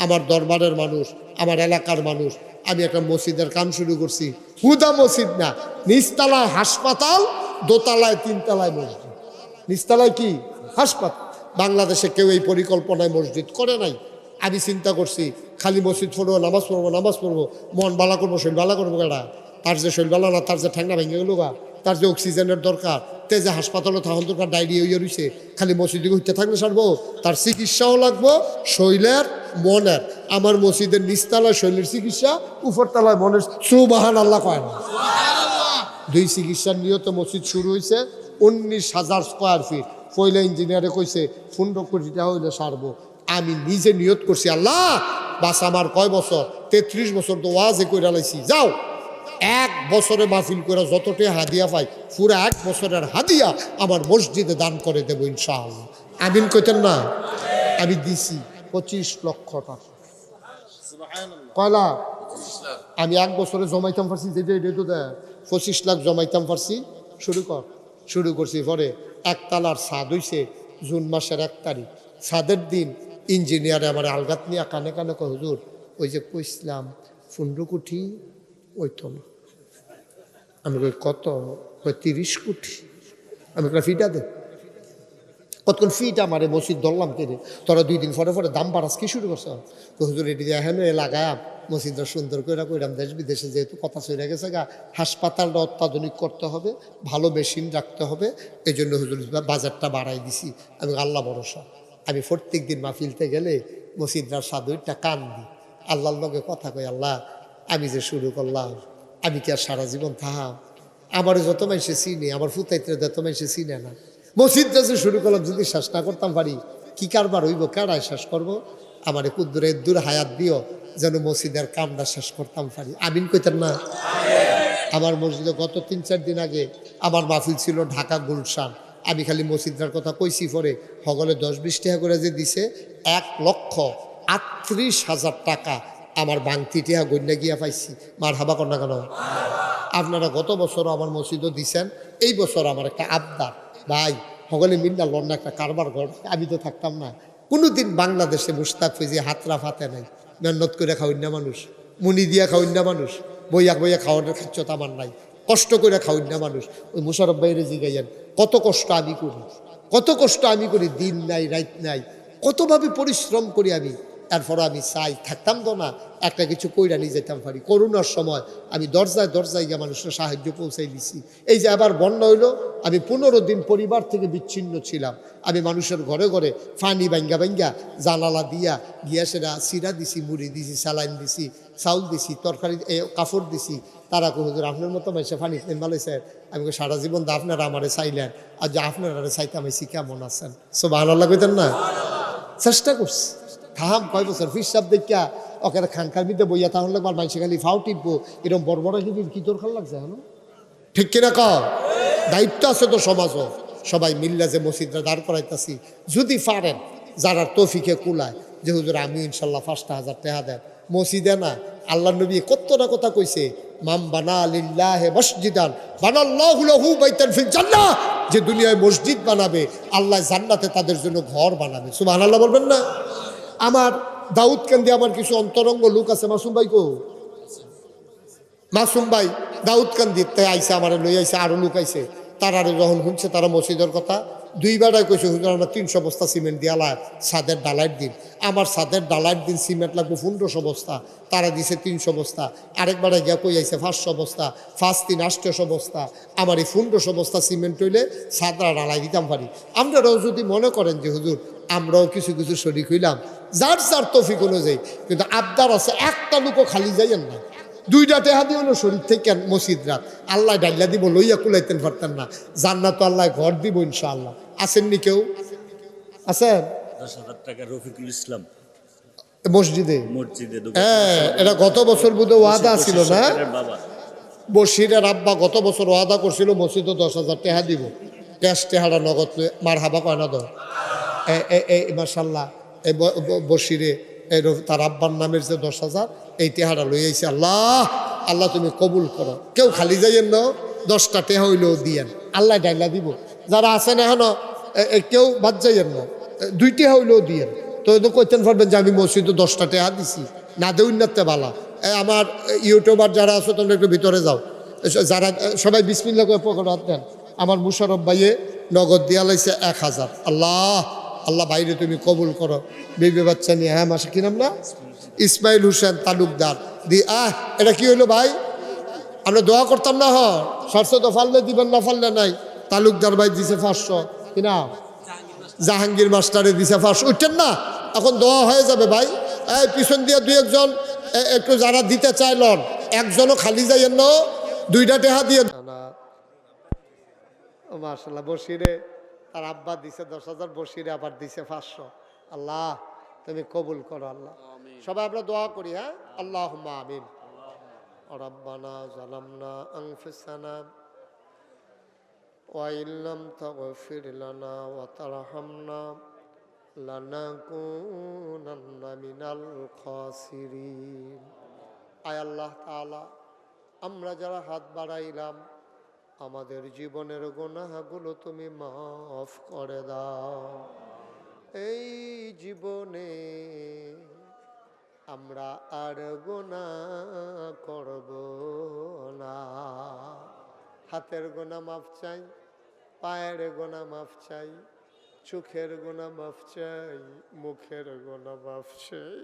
আমার দরবারের মানুষ আমার এলাকার মানুষ আমি একটা মসজিদের কাম শুরু করছি হুদা মসজিদ না নিচতলায় হাসপাতাল দোতলায় 3তলায় মসজিদ নিচতলায় কি হাসপাতাল বাংলাদেশে কেউ এই পরিকল্পনায় মসজিদ করে নাই আমি চিন্তা করছি খালি মসজিদ পড়বো নামাজ পড়বো মন বালা করবো শরীর বালা করবো কেডা তার যে শরীর বালা না তার যে ঠ্যাংনা ভেঙে গেল গা তার যে অক্সিজেনের দরকার তে যে হাসপাতালে থাকুন দরকার ডায়রিয়া হইয়া রয়েছে খালি মসজিদে ঘুরতে থাকলে সারবো তার চিকিৎসাও লাগবো শৈলের মনের আমার মসজিদের নিচতলায় শৈলের চিকিৎসা উপরতলায় মনের সুবহান আল্লাহ কয় না 2 চিকিৎসার নিয়ত মসজিদ শুরু হয়েছে 19,000 স্কোয়ার ফিট পয়লা ইঞ্জিনিয়ারে কইছে 15 কোটি টাকা হইলে সারবো আমি নিজে নিয়ত করছি আল্লাহ বাস আমার কয় বছর 33 বছর তো ওয়াজে কইরা লাইছি যাও 1 বছরে মাহফিল করে যতটা হাদিয়া পাই পুরো 1 বছরের হাদিয়া আমার মসজিদে দান করে দেবো ইনশাআল্লাহ আমিন কইতেন না আমি দিছি 25 লক্ষ টাকা কয়লা আমি 1 বছরে জমাইতাম পারছি যেটা এটা তো দেয় 25 লাখ জমাইতাম পারছি শুরু করছি পরে একতলার ছাদ হইছে জুন মাসের 1 তারিখ ছাদের দিন ইঞ্জিনিয়ারে আমার আলগাত নিয়ে কানে কানে কয় হুজুর ওই যে কইছিলাম 15 কোটি ওই তো না আমি কই কত কই 30 কোটি আমি কই ফিটা দে কতক্ষণ ফিট আমার মসজিদ ধরলাম কেটে তোরা 2 দিন পরে দাম বাড়াস কি শুরু করছ হুজুর এটি এখন লাগায়াম মসজিদটা সুন্দর করে কইরাম দেশ বিদেশে যেহেতু কথা চলে গেছে গা হাসপাতালটা অত্যাধুনিক করতে হবে ভালো মেশিন রাখতে হবে এই জন্য হুজুর বাজারটা বাড়াই দিছি আমি আল্লাহ ভরসা আমি প্রত্যেক দিন মাহফিলতে গেলে মসজিদটার সাধুটা কান দিই আল্লাহর লগে কথা কই আল্লাহ আমি যে শুরু করলাম আমি কি আর সারা জীবন থাম আমার যত মানুষে চিনি আমার ফুতাইতে যত মানুষে চিনে না মসজিদটা যে শুরু করলাম যদি শেষ না করতাম পারি কি কারবার হইব কারায় শেষ করবো আমার দূর হায়াত দিও যেন মসজিদের কামটা শেষ করতাম পারি আমিন কইতেন না আমার মসজিদে গত 3-4 দিন আগে আমার মাহফিল ছিল ঢাকা গুলশান আমি খালি মসজিদটার কথা কইছি পরে সকলে 10-20 টাকা করে যে দিছে 1,38,000 টাকা আমার বাংতি টিয়া গন্যা গিয়া পাইছি মার হাবা কর না কেন আপনারা গত বছরও আমার মসজিদও দিছেন এই বছর আমার একটা আবদার ভাই সকলে মিন্না লন্না একটা কারবার ঘর আমি তো থাকতাম না কোনোদিন বাংলাদেশে মুস্তাক ফিজি হাতরা ফাতে নাই মেহনত করে খাওয়াইনা মানুষ মুনি দিয়া খাওয়াইনা মানুষ বইয়া খাওয়ানোর খাচ্ছত আমার নাই কষ্ট করে খাওয়াইনা মানুষ ওই মুশারফ ভাইরে জিগাইয়েন কত কষ্ট আমি করি দিন নাই রাত নাই কতভাবে পরিশ্রম করি আমি তারপরে আমি চাই থাকতাম তো না একটা কিছু কইরা নিয়ে যেতাম পারি করোনার সময় আমি দরজায় গিয়ে মানুষের সাহায্য পৌঁছাই দিছি এই যে আবার বন্যা হইলো আমি 15 দিন পরিবার থেকে বিচ্ছিন্ন ছিলাম আমি মানুষের ঘরে ঘরে ফানি ভাঙ্গা জানালা দিয়া গিয়া সেটা সিরা দিছি মুড়ি দিছি স্যালাইন দিছি চাউল দিছি তরকারি কাপড় দিছি তারা কো হুজুর আপনার মতো মাইসে ফানি ভালো স্যার আমি সারা জীবন তো আপনারা আমারে চাইলেন আর যে আপনারা চাইতে আমি কেমন আছেন সুবহানাল্লাহ কইতেন না চেষ্টা করছি থাম কয় বছর ফিসাব দেখা ওকে খানকার মধ্যে বইয়া তাহলে মাইসে খালি ফাও টিপবো এরকম বড় বড় কি দরকার লাগছে এখন ঠিক কিনা ক দায়িত্ব আছে তো সমাজও সবাই মিল্লা যে মসজিদরা দাঁড় করাইতেছি যদি পারেন যারা তৌফিকে কুলায় যে হুজুর আমি ইনশাল্লাহ 5,000 টাকা দেন মসজিদে না আল্লাহ নবী কতটা কথা কইছে মাম বানা লিল্লাহি মসজিদান বানাল্লাহু লাহু বাইতান ফিল জান্নাহ যে দুনিয়ায় মসজিদ বানাবে আল্লাহ জান্নাতে তাদের জন্য ঘর বানাবে সুবহানাল্লাহ বলবেন না আমার দাউদ কান্দি আমার কিছু অন্তরঙ্গ লোক আছে মাসুম ভাই কো মাসুম ভাই দাউদ কান্দিতে আইসে আমার লই আইসে আরো লোক আইসে তারা যখন শুনছে তারা মসজিদের কথা 2 বেড়ায় কইছে হুজুর আমরা 300 বস্তা সিমেন্ট দিয়ালা ছাদের ডালাইট দিন আমার ছাদের ডালাইট দিন সিমেন্ট লাগবে 1500 বস্তা তারা দিছে 300 বস্তা আরেক বেড়ায় গিয়া কই আইসে 500 বস্তা 5-3 800 বস্তা আমার এই 1500 বস্তা সিমেন্ট হইলে ছাদরা ডালাই দিতাম পারি আপনারাও যদি মনে করেন যে হুজুর আমরাও কিছু কিছু শরিক হইলাম যার যার তৌফিক অনুযায়ী কিন্তু আবদার আছে একটা লোকও খালি যাইয়েন না 2টা টেহা দিয়ে হলো শরীর থেকে মসজিদ রাত আল্লাহ ডাইলা দিব লইয়া কুলাইতেন পারতেন না জান্নাত আল্লাহ ঘর দিব ইনশাআল্লাহ আসেননি কেউ আছেন 10,000 টাকা রফিকুল ইসলাম মসজিদে মসজিদে হ্যাঁ এটা গত বছর বোধ ওয়াদা ছিল না বাবা বশিরের আব্বা গত বছর ওয়াদা করছিল মসজিদে 10,000 টাকা দিব ক্যাশ টেহারা নগদ মার হাবা কয় না দো এই মাশাল্লাহ এই বশিরে এই তার আব্বার নামের যে 10,000 এই টেহারা লই আইছে আল্লাহ আল্লাহ তুমি কবুল করো কেউ খালি যাইয়েন না 10টা টেহা হইলেও দিয়েন আল্লাহ ডাইলা দিব যারা আছেন এখনো কেউ বাদ যাইয়েন না 2 টেহা হইলেও দিয়েন তো কইতেন পারবেন যে আমি মসজিদে 10টা টেহা দিছি না দেউন নাতে বালা আমার ইউটিউবার যারা আছে তোমরা একটু ভিতরে যাও যারা সবাই বিসমিল্লাহ করে পকেট হাত দেন আমার মুশারফ ভাইয়ে নগদ দিয়া লাইছে 1,000 আল্লাহ আল্লাহ বাইরে তুমি কবুল করো বেবি বাচ্চা নিয়ে হ্যাঁ মাসে কি নাম না ইসমাইল হোসেন তালুকদার দি এটা কি হইলো ভাই আমরা দোয়া করতাম না সরষে তো ফাললে দিবেন না ফাললে নাই তালুকদার ভাই দিছে 500 কিনা জাহাঙ্গীর মাস্টারে দিছে 500 উঠছেন না এখন দোয়া হয়ে যাবে ভাই এই পিছন দিয়ে 2-1 একটু যারা দিতে চায় লন একজনও খালি যাইয়েন না 2টা টেহা দিয়ে মাশাআল্লাহ বশিরে তার আব্বা দিছে 10,000 বশিরে আবার দিছে 500 আল্লাহ তুমি কবুল করো আল্লাহ সবাই আমরা দোয়া করি হ্যাঁ আল্লাহুম্মা আমিন রব্বানা যালামনা আনফুসানা ওয়া ইল্লাম তাগফির লানা ওয়া তারহামনা লানাকুনান্না মিনাল খাসিরিন আয় আল্লাহ তাআলা আমরা যারা হাত বাড়াইলাম আমাদের জীবনের গুনাহগুলো তুমি মাফ করে দাও এই জীবনে আমরা আর গুনাহ করব না হাতের গুনাহ মাফ চাই পায়ের গুনাহ মাফ চাই চোখের গুনাহ মাফ চাই মুখের গুনাহ মাফ চাই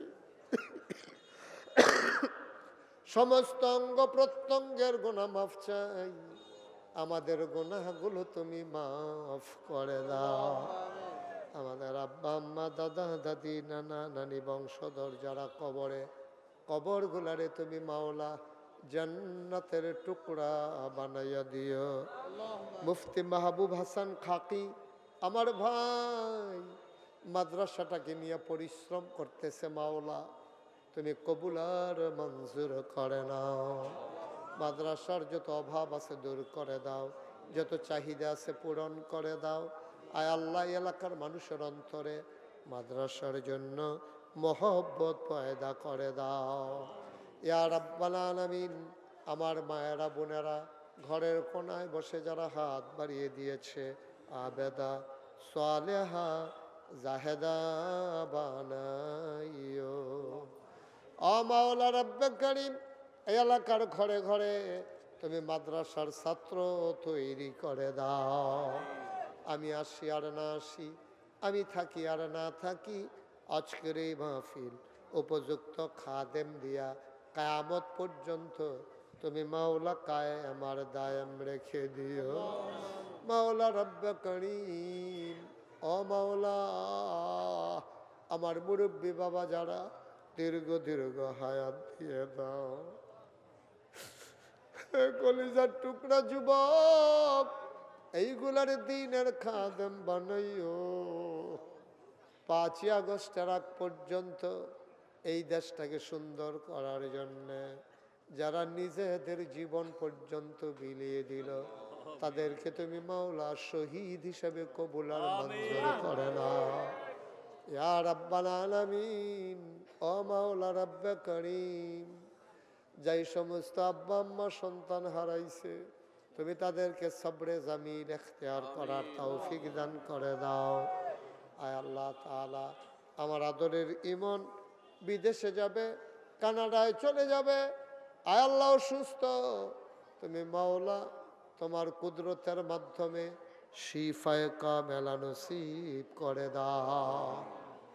সমস্ত অঙ্গ প্রত্যঙ্গের গুনাহ মাফ চাই আমাদের গুনাহগুলো তুমি মাফ করে দাও আমাদের আব্বা আম্মা দাদা দাদি নানা নানি বংশধর যারা কবরগুলারে তুমি মাওলা জান্নাতের টুকরা বানাইয়া দিও মুফতি মাহবুব হাসান খাকি আমার ভাই মাদ্রাসাটাকে নিয়ে পরিশ্রম করতেছে মাওলা তুমি কবুল আর মঞ্জুর করে নাও মাদ্রাসার যত অভাব আছে দূর করে দাও যত চাহিদা আছে পূরণ করে দাও আয় আল্লাহ এলাকার মানুষের অন্তরে মাদ্রাসার জন্য মহব্বত পয়দা করে দাও ইয়া রাব্বাল আলামিন আমার মায়েরা বোনেরা ঘরের কোনায় বসে যারা হাত বাড়িয়ে দিয়েছে আবেদা সালেহা জাহেদা বানাইও ও মাওলা রব্বে করিম এই এলাকার ঘরে ঘরে তুমি মাদ্রাসার ছাত্র তৈরি করে দাও আমি আসি আর না আসি আমি থাকি আর না থাকি আজকের এই মাহফিল উপযুক্ত খাদেম দিয়া কিয়ামত পর্যন্ত তুমি মাওলা কায়েম আর দায়েম রেখে দিও মাওলা রব্বে করিম ও মাওলা আমার মুরব্বী বাবা যারা দীর্ঘ দীর্ঘ হায়াত দিয়ে দাও এ কলিজার টুকরা যুবক, এইগুলার দিনের খাদেম বানাইও। 5ই আগস্টের আগ পর্যন্ত এই দেশটাকে সুন্দর করার জন্য যারা নিজেদের জীবন পর্যন্ত বিলিয়ে দিল, তাদেরকে তুমি মাওলা শহীদ হিসেবে কবুল আর মঞ্জুর করে না। ইয়া রাব্বাল আলামিন, ও মাওলা রাব্বে করিম, যাই সমস্ত আব্বা আম্মা সন্তান হারাইছে, তুমি তাদেরকে সবরে জামিন এখতিয়ার করার তৌফিক দান করে দাও। আয় আল্লাহ তাআলা, আমার আদরের ইমন বিদেশে যাবে, কানাডায় চলে যাবে। আয় আল্লাহ সুস্থ, তুমি মাওলা তোমার কুদরতের মাধ্যমে শিফায়ে কামেলা নসিব করে দাও।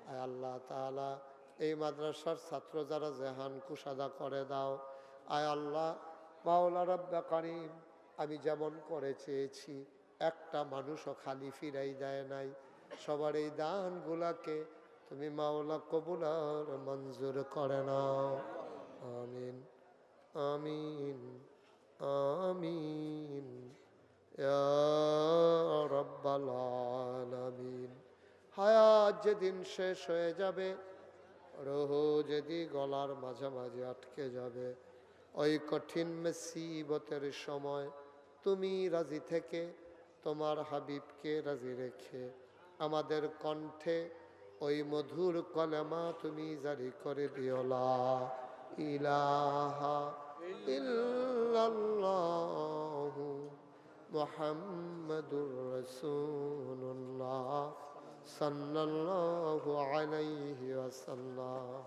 আয় আল্লাহ তাআলা, এই মাদ্রাসার ছাত্র যারা জেহান কুশাদা করে দাও। আয় আল্লাহ মাওলা রাব্বে কারিম, আমি যেমন করে চেয়েছি একটা মানুষও খালি ফিরাই দেয় নাই। সবার এই দানগুলাকে তুমি মাওলা কবুল আর মঞ্জুর করে নাও। আমিন আমিন আমিন ইয়া রাব্বাল আলামিন। হায়াত যেদিন শেষ হয়ে যাবে, রোহ যেদিন গলার মাঝামাঝি আটকে যাবে, ওই কঠিন মুসিবতের সময় তুমি রাজি থেকে তোমার হাবিবকে রাজি রেখে আমাদের কণ্ঠে ওই মধুর কলেমা তুমি জারি করে দিও, লা ইলাহা ইল্লাল্লাহু মুহাম্মাদুর রাসূলুল্লাহ সাল্লাল্লাহু আলাইহি ওয়াসাল্লাম।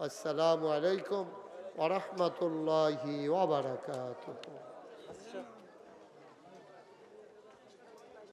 আসসালামু আলাইকুম ওয়া রাহমাতুল্লাহি ওয়া বারাকাতুহু।